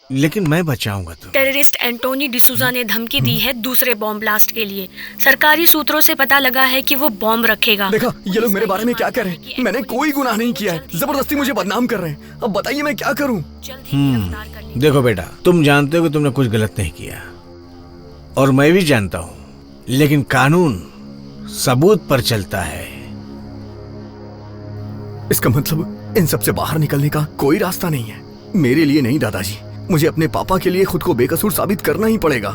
लेकिन मैं बचाऊंगा तुम्हें। टेररिस्ट एंटोनी डिसूजा ने धमकी दी है दूसरे बॉम्ब ब्लास्ट के लिए। सरकारी सूत्रों से पता लगा है कि वो बॉम्ब रखेगा। देखा ये लोग मेरे बारे में क्या कह रहे हैं। मैंने कोई गुनाह नहीं किया है, जबरदस्ती मुझे बदनाम कर रहे हैं। अब बताइए मैं क्या करूं? देखो बेटा, तुम जानते हो कि तुमने कुछ गलत नहीं किया, और मैं भी जानता हूं, लेकिन कानून सबूत पर चलता है। इसका मतलब इन सब से बाहर निकलने का कोई रास्ता नहीं है? मेरे लिए नहीं दादाजी, मुझे अपने पापा के लिए खुद को बेकसूर साबित करना ही पड़ेगा।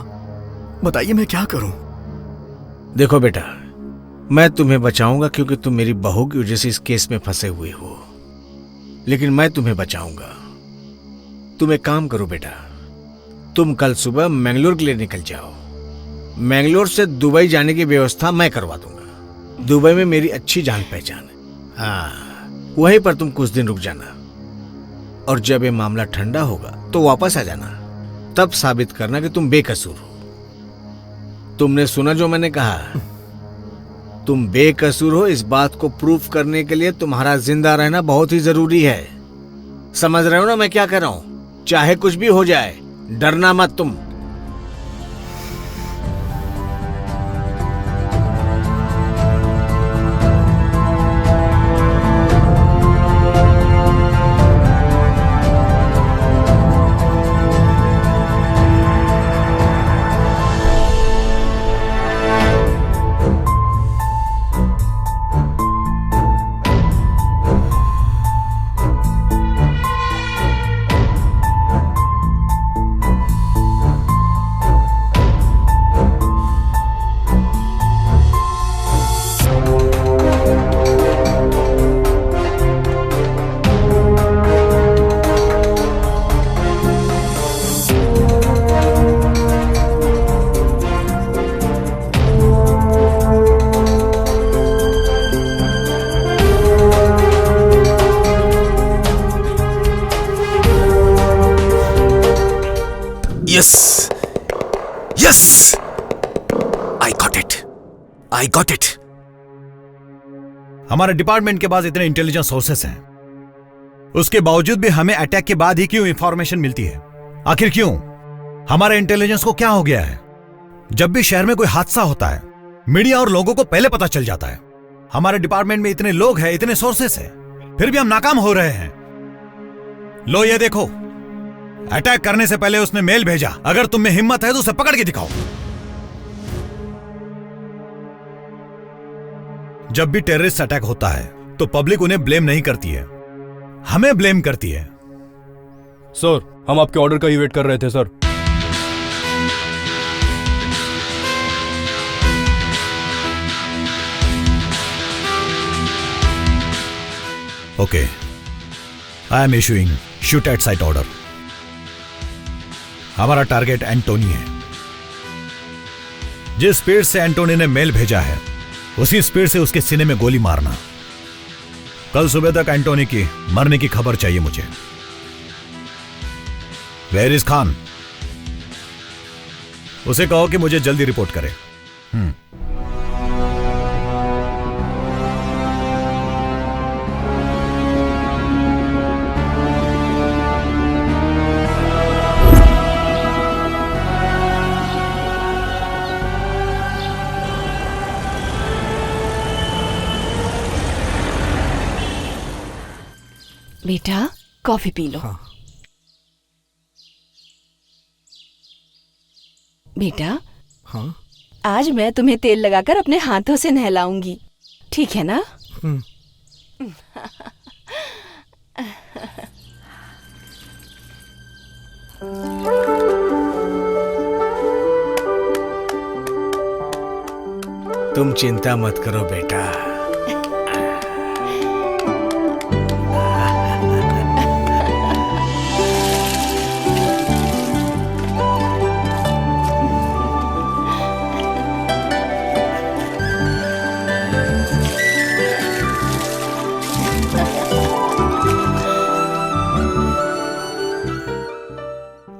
बताइए मैं क्या करूं? देखो बेटा, मैं तुम्हें बचाऊंगा क्योंकि तुम मेरी बहू की वजह से इस केस में फंसे हुए हो, लेकिन मैं तुम्हें बचाऊंगा। तुम एक काम करो बेटा, तुम कल सुबह मैंगलोर के लिए निकल जाओ। मैंगलोर से दुबई जाने की व्यवस्था मैं करवा दूंगा। दुबई में मेरी अच्छी जान पहचान है। हाँ, वहीं पर तुम कुछ दिन रुक जाना, और जब ये मामला ठंडा होगा तो वापस आ जाना। तब साबित करना कि तुम बेकसूर हो। तुमने सुना जो मैंने कहा? तुम बेकसूर हो, इस बात को प्रूफ करने के लिए तुम्हारा जिंदा रहना बहुत ही जरूरी है। समझ रहे हो ना मैं क्या कह रहा हूं? चाहे कुछ भी हो जाए, डरना मत तुम। Yes! I got it. I got it. हमारे डिपार्टमेंट के पास इतने इंटेलिजेंस सोर्सेस हैं, उसके बावजूद भी हमें अटैक के बाद ही क्यों इंफॉर्मेशन मिलती है? आखिर क्यों? हमारे इंटेलिजेंस को क्या हो गया है? जब भी शहर में कोई हादसा होता है, मीडिया और लोगों को पहले पता चल जाता है। हमारे डिपार्टमेंट में इतने लोग हैं, इतने सोर्सेस हैं, फिर भी हम नाकाम हो रहे हैं। लो ये देखो, अटैक करने से पहले उसने मेल भेजा। अगर तुम में हिम्मत है तो उसे पकड़ के दिखाओ। जब भी टेररिस्ट अटैक होता है तो पब्लिक उन्हें ब्लेम नहीं करती है, हमें ब्लेम करती है। सर, हम आपके ऑर्डर का ही वेट कर रहे थे sir. Okay, I am issuing shoot at site order. हमारा टारगेट एंटोनी है। जिस स्पीड से एंटोनी ने मेल भेजा है, उसी स्पीड से उसके सीने में गोली मारना। कल सुबह तक एंटोनी की मरने की खबर चाहिए मुझे। Where is Khan? उसे कहो कि मुझे जल्दी रिपोर्ट करे। बेटा, कॉफी पी लो। हाँ। बेटा, हाँ? आज मैं तुम्हें तेल लगाकर अपने हाथों से नहलाऊंगी, ठीक है ना? तुम चिंता मत करो बेटा।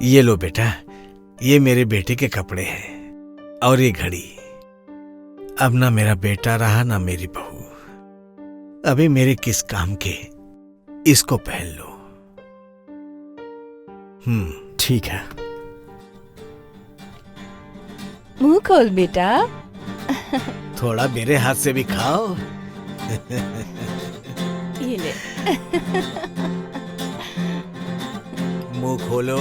ये लो बेटा, ये मेरे बेटे के कपड़े हैं और ये घड़ी। अब ना मेरा बेटा रहा ना मेरी बहू, अभी मेरे किस काम के, इसको पहन लो। ठीक है। मुंह खोल बेटा। थोड़ा मेरे हाथ से भी खाओ। ये ले। मुंह खोलो।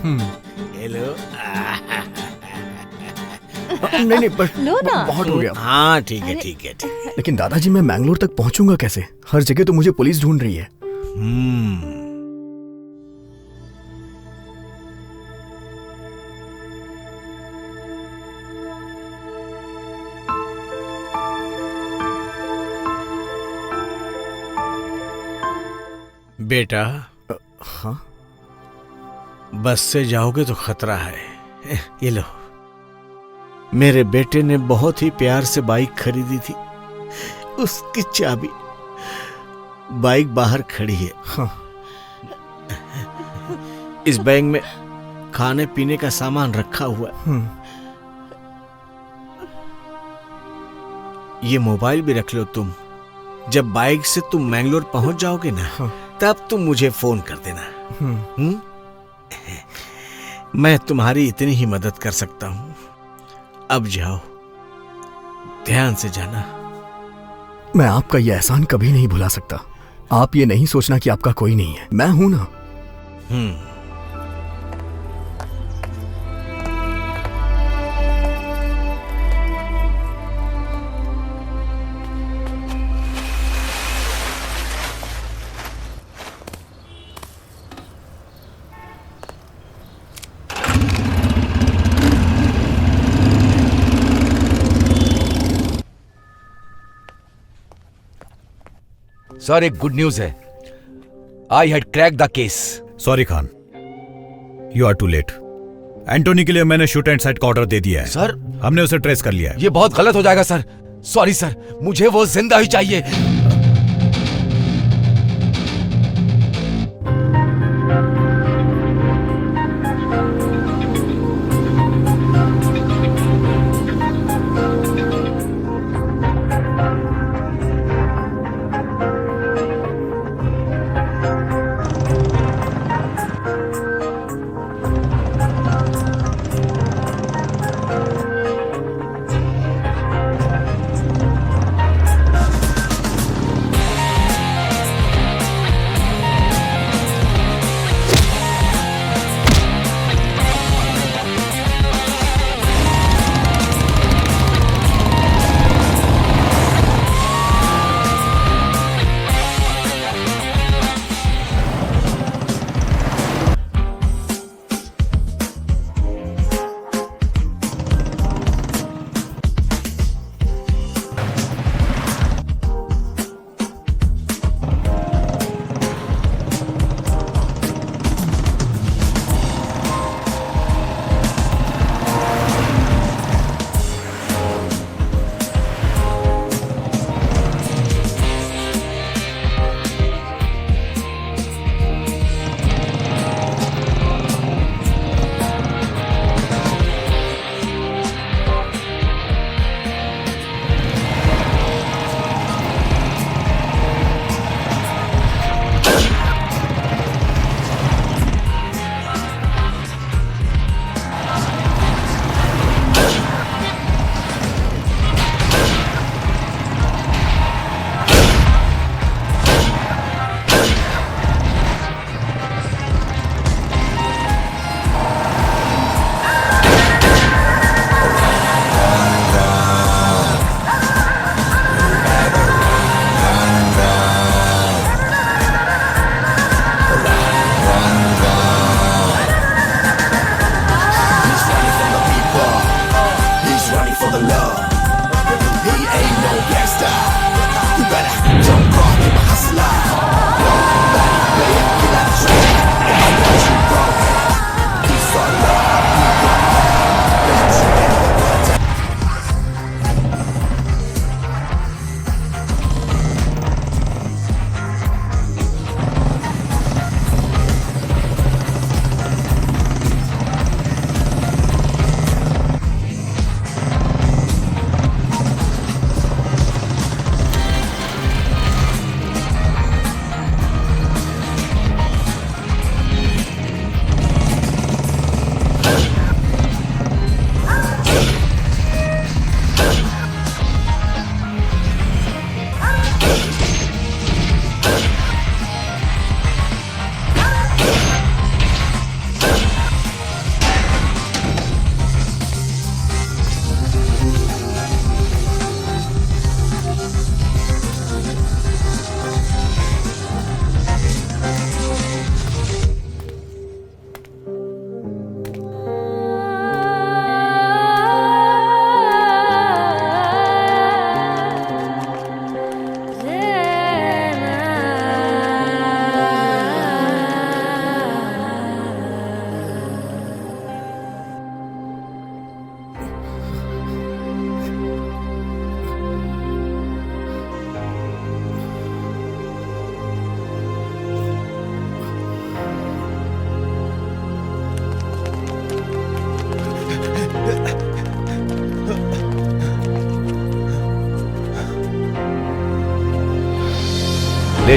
हेलो। नहीं बस लो ना। बहुत हो गया। हाँ ठीक है ठीक है ठीक है। लेकिन दादाजी मैं मैंगलोर तक पहुंचूंगा कैसे? हर जगह तो मुझे पुलिस ढूंढ रही है। बेटा। हाँ? बस से जाओगे तो खतरा है। ये लो, मेरे बेटे ने बहुत ही प्यार से बाइक खरीदी थी, उसकी चाबी बाइक बाहर खड़ी है। हाँ। इस बैग में खाने पीने का सामान रखा हुआ है। ये मोबाइल भी रख लो तुम। जब बाइक से तुम मैंगलोर पहुंच जाओगे ना, तब तुम मुझे फोन कर देना। मैं तुम्हारी इतनी ही मदद कर सकता हूं। अब जाओ, ध्यान से जाना। मैं आपका ये एहसान कभी नहीं भुला सकता। आप ये नहीं सोचना कि आपका कोई नहीं है, मैं हूं ना। सर, एक गुड न्यूज है। I had crack the case. Sorry Khan, you are too late. Antony के लिए मैंने शूट एंड सेट का ऑर्डर दे दिया है। सर, हमने उसे ट्रेस कर लिया है। ये बहुत गलत हो जाएगा सर। सॉरी सर, मुझे वो जिंदा ही चाहिए।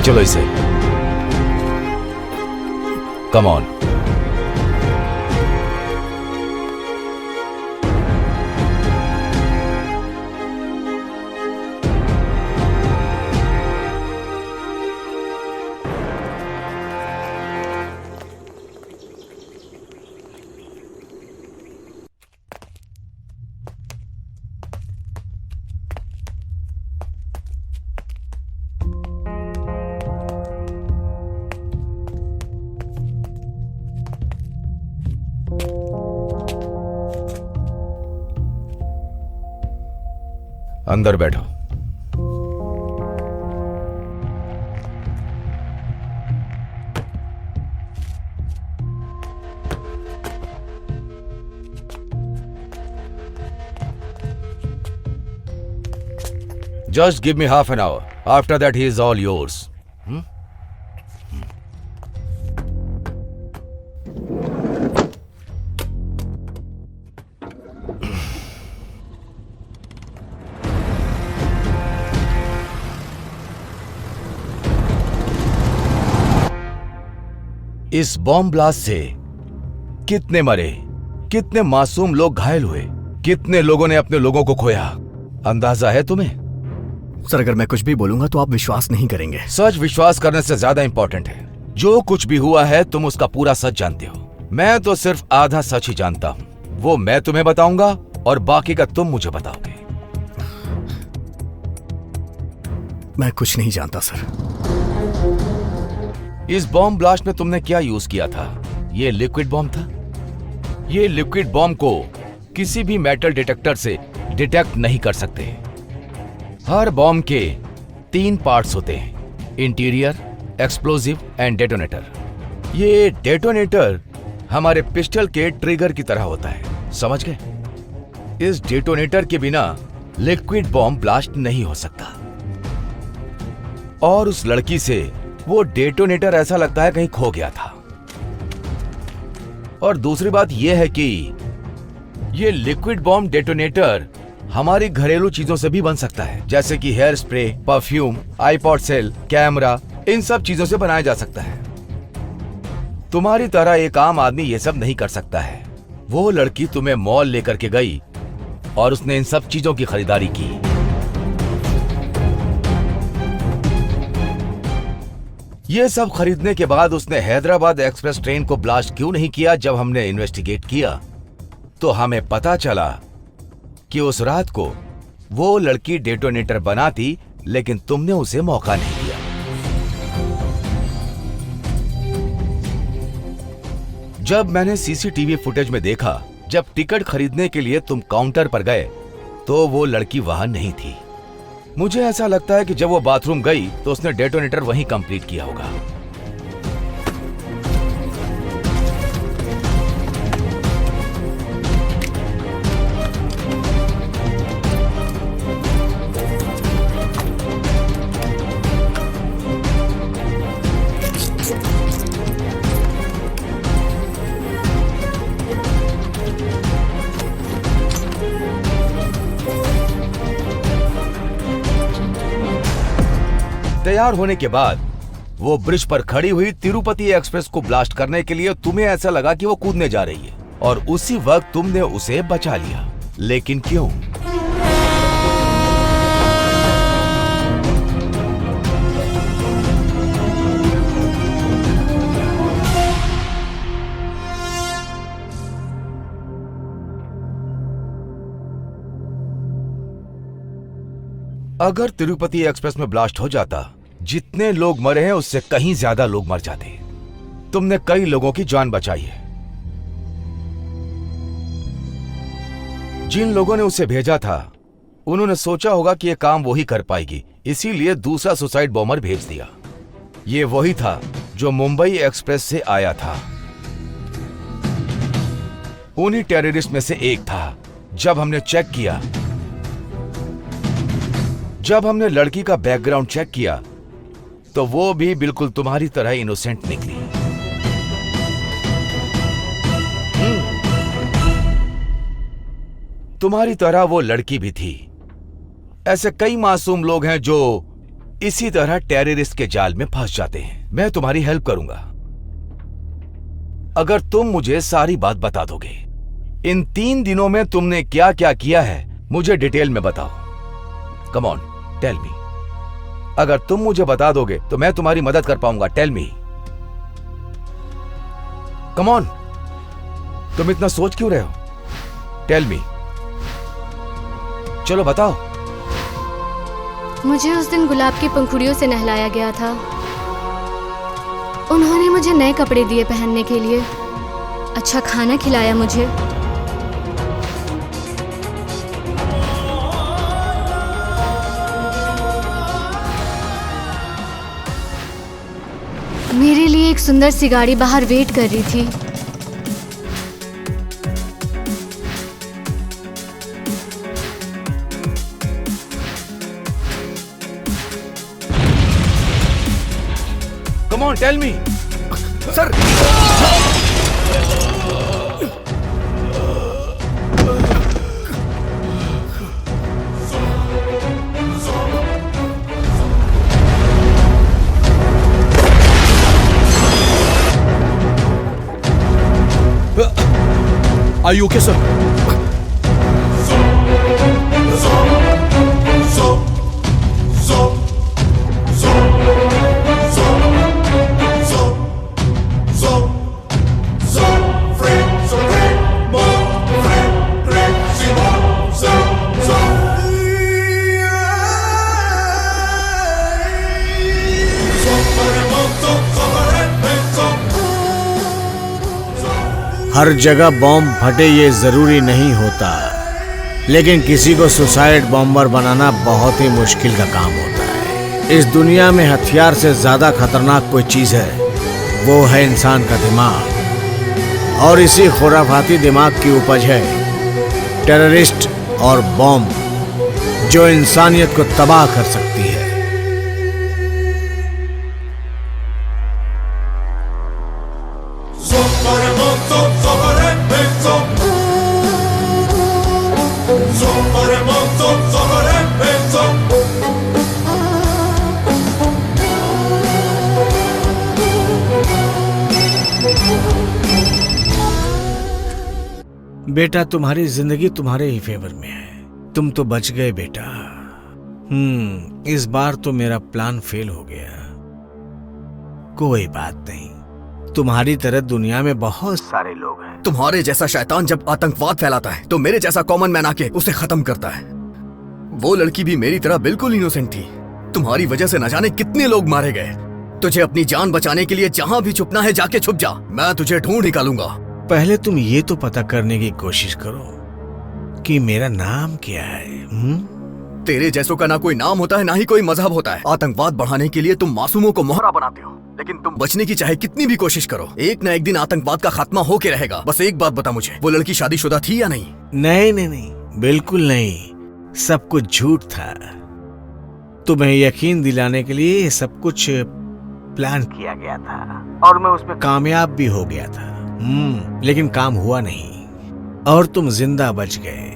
ले चलो इसे। Come on. अंदर बैठो। Just give me half an hour. After that, he is all yours. इस बॉम्ब ब्लास्ट से कितने मरे, कितने मासूम लोग घायल हुए, कितने लोगों ने अपने लोगों को खोया, अंदाजा है तुम्हें? सर, अगर मैं कुछ भी बोलूंगा तो आप विश्वास नहीं करेंगे। सच विश्वास करने से ज्यादा इंपॉर्टेंट है। जो कुछ भी हुआ है तुम उसका पूरा सच जानते हो। मैं तो सिर्फ आधा सच ही जानता हूं। वो मैं तुम्हें बताऊंगा और बाकी का तुम मुझे बताओगे। मैं कुछ नहीं जानता सर। इस बॉम्ब ब्लास्ट में तुमने क्या यूज किया था? ये लिक्विड बॉम्ब था। ये लिक्विड बॉम्ब को किसी भी मेटल डिटेक्टर से डिटेक्ट नहीं कर सकते। हर बॉम्ब के 3 पार्ट्स होते हैं, इंटीरियर, एक्सप्लोजिव एंड डेटोनेटर। ये डेटोनेटर हमारे पिस्टल के ट्रिगर की तरह होता है, समझ गए? इस डेटोनेटर के बिना लिक्विड बॉम्ब ब्लास्ट नहीं हो सकता। और उस लड़की से वो डेटोनेटर ऐसा लगता है कहीं खो गया था। और दूसरी बात यह है कि ये लिक्विड बॉम्ब डेटोनेटर हमारी घरेलू चीजों से भी बन सकता है, जैसे कि hair spray, perfume, iPod cell, camera, इन सब चीजों से बनाया जा सकता है। तुम्हारी तरह एक आम आदमी ये सब नहीं कर सकता है। वो लड़की तुम्हें मॉल लेकर के गई और उसने इन सब चीजों की खरीदारी की। ये सब खरीदने के बाद उसने हैदराबाद एक्सप्रेस ट्रेन को ब्लास्ट क्यों नहीं किया? जब हमने इन्वेस्टिगेट किया तो हमें पता चला कि उस रात को वो लड़की डेटोनेटर बनाती, लेकिन तुमने उसे मौका नहीं दिया। जब मैंने सीसीटीवी फुटेज में देखा, जब टिकट खरीदने के लिए तुम काउंटर पर गए तो वो लड़की वहां नहीं थी। मुझे ऐसा लगता है कि जब वो बाथरूम गई तो उसने डेटोनेटर वहीं कंप्लीट किया होगा। तैयार होने के बाद वो ब्रिज पर खड़ी हुई तिरुपति एक्सप्रेस को ब्लास्ट करने के लिए तुम्हें ऐसा लगा कि वो कूदने जा रही है, और उसी वक्त तुमने उसे बचा लिया। लेकिन क्यों? अगर तिरुपति एक्सप्रेस में ब्लास्ट हो जाता, जितने लोग मरे हैं उससे कहीं ज्यादा लोग मर जाते। तुमने कई लोगों की जान बचाई है। जिन लोगों ने उसे भेजा था उन्होंने सोचा होगा कि यह काम वो ही कर पाएगी, इसीलिए दूसरा सुसाइड बॉम्बर भेज दिया। ये वही था जो मुंबई एक्सप्रेस से आया था। उन्हीं टेररिस्ट में से एक था। जब हमने चेक किया, जब हमने लड़की का बैकग्राउंड चेक किया तो वो भी बिल्कुल तुम्हारी तरह इनोसेंट निकली। तुम्हारी तरह वो लड़की भी थी। ऐसे कई मासूम लोग हैं जो इसी तरह टेररिस्ट के जाल में फंस जाते हैं। मैं तुम्हारी हेल्प करूंगा अगर तुम मुझे सारी बात बता दोगे। इन 3 दिनों में तुमने क्या क्या किया है मुझे डिटेल में बताओ। Come on, tell me. अगर तुम मुझे बता दोगे तो मैं तुम्हारी मदद कर पाऊंगा। Tell me, come on. तुम इतना सोच क्यों रहे हो? टेल मी, चलो बताओ। मुझे उस दिन गुलाब की पंखुड़ियों से नहलाया गया था। उन्होंने मुझे नए कपड़े दिए पहनने के लिए, अच्छा खाना खिलाया मुझे। मेरे लिए एक सुंदर सी गाड़ी बाहर वेट कर रही थी। Come on, tell me. Sir. Are you okay, sir? हर जगह बॉम्ब फटे ये जरूरी नहीं होता, लेकिन किसी को सुसाइड बॉम्बर बनाना बहुत ही मुश्किल का काम होता है। इस दुनिया में हथियार से ज्यादा खतरनाक कोई चीज है, वो है इंसान का दिमाग। और इसी खुराफाती दिमाग की उपज है टेररिस्ट और बॉम्ब, जो इंसानियत को तबाह कर सकती है। बेटा, तुम्हारी जिंदगी तुम्हारे ही फेवर में है। तुम तो बच गए बेटा। इस बार तो मेरा प्लान फेल हो गया। कोई बात नहीं, तुम्हारी तरह दुनिया में बहुत सारे लोग हैं। तुम्हारे जैसा शैतान जब आतंकवाद फैलाता है तो मेरे जैसा कॉमन मैन आके उसे खत्म करता है। वो लड़की भी मेरी तरह बिल्कुल इनोसेंट थी। तुम्हारी वजह से न जाने कितने लोग मारे गए। तुझे अपनी जान बचाने के लिए जहाँ भी छुपना है जाके छुप जा, मैं तुझे ढूंढ निकालूंगा। पहले तुम ये तो पता करने की कोशिश करो कि मेरा नाम क्या है। तेरे जैसों का ना कोई नाम होता है ना ही कोई मजहब होता है। आतंकवाद बढ़ाने के लिए तुम मासूमों को मोहरा बनाते हो, लेकिन तुम बचने की चाहे कितनी भी कोशिश करो, एक ना एक दिन आतंकवाद का खात्मा होके रहेगा। बस एक बात बता मुझे, वो लड़की शादीशुदा थी या नहीं? नहीं नहीं नहीं, बिल्कुल नहीं। सब कुछ झूठ था। तुम्हें यकीन दिलाने के लिए सब कुछ प्लान किया गया था और मैं उसमें कामयाब भी हो गया था। लेकिन काम हुआ नहीं और तुम जिंदा बच गए,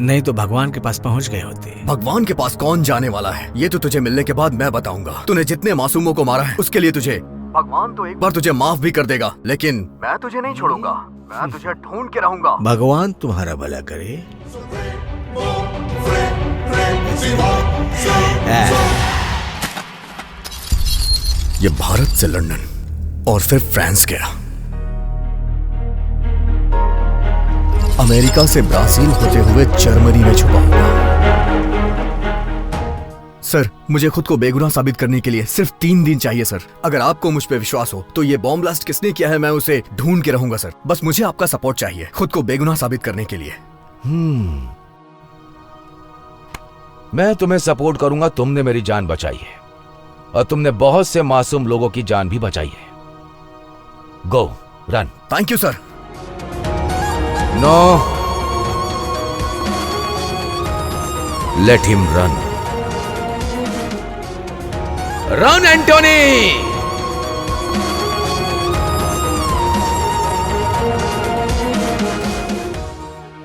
नहीं तो भगवान के पास पहुंच गए होते। भगवान के पास कौन जाने वाला है, ये तो तुझे मिलने के बाद मैं बताऊंगा। तूने जितने मासूमों को मारा है उसके लिए तुझे भगवान तो एक बार तुझे माफ भी कर देगा, लेकिन मैं तुझे नहीं छोड़ूंगा। मैं तुझे ढूंढ के रहूंगा। भगवान तुम्हारा भला करे। ये भारत से लंदन और फिर फ्रांस गया, अमेरिका से ब्राजील होते हुए जर्मनी में छुपा हुआ। सर, मुझे खुद को बेगुनाह साबित करने के लिए सिर्फ 3 दिन चाहिए सर। अगर आपको मुझ पे विश्वास हो तो ये बॉम्ब ब्लास्ट किसने किया है मैं उसे ढूंढ के रहूंगा सर। बस मुझे आपका सपोर्ट चाहिए खुद को बेगुनाह साबित करने के लिए। मैं तुम्हें सपोर्ट करूंगा। तुमने मेरी जान बचाई है और तुमने बहुत से मासूम लोगों की जान भी बचाई है। Go, run. Thank you sir. No, let him run. Run Antony.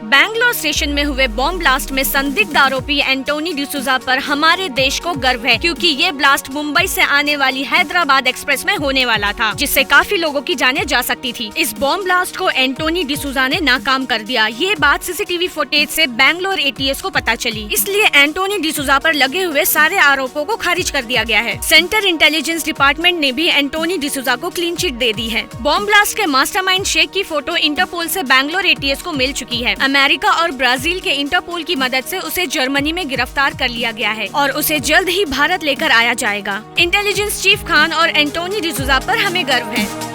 Bangalore metro station में हुए बॉम्ब ब्लास्ट में संदिग्ध आरोपी एंटोनी डिसूजा पर हमारे देश को गर्व है, क्योंकि ये ब्लास्ट मुंबई से आने वाली हैदराबाद एक्सप्रेस में होने वाला था, जिससे काफी लोगों की जानें जा सकती थी। इस बॉम्ब ब्लास्ट को एंटोनी डिसूजा ने नाकाम कर दिया। ये बात सीसीटीवी फुटेज से बैंगलोर एटीएस को पता चली, इसलिए एंटोनी डिसूजा पर लगे हुए सारे आरोपों को खारिज कर दिया गया है। सेंटर इंटेलिजेंस डिपार्टमेंट ने भी एंटोनी डिसूजा को क्लीन चिट दे दी है। बॉम्ब ब्लास्ट के मास्टरमाइंड शेख की फोटो इंटरपोल से बैंगलोर एटीएस को मिल चुकी है। अमेरिका और ब्राजील के इंटरपोल की मदद से उसे जर्मनी में गिरफ्तार कर लिया गया है और उसे जल्द ही भारत लेकर आया जाएगा। इंटेलिजेंस चीफ खान और एंटोनी डिसूजा पर हमें गर्व है।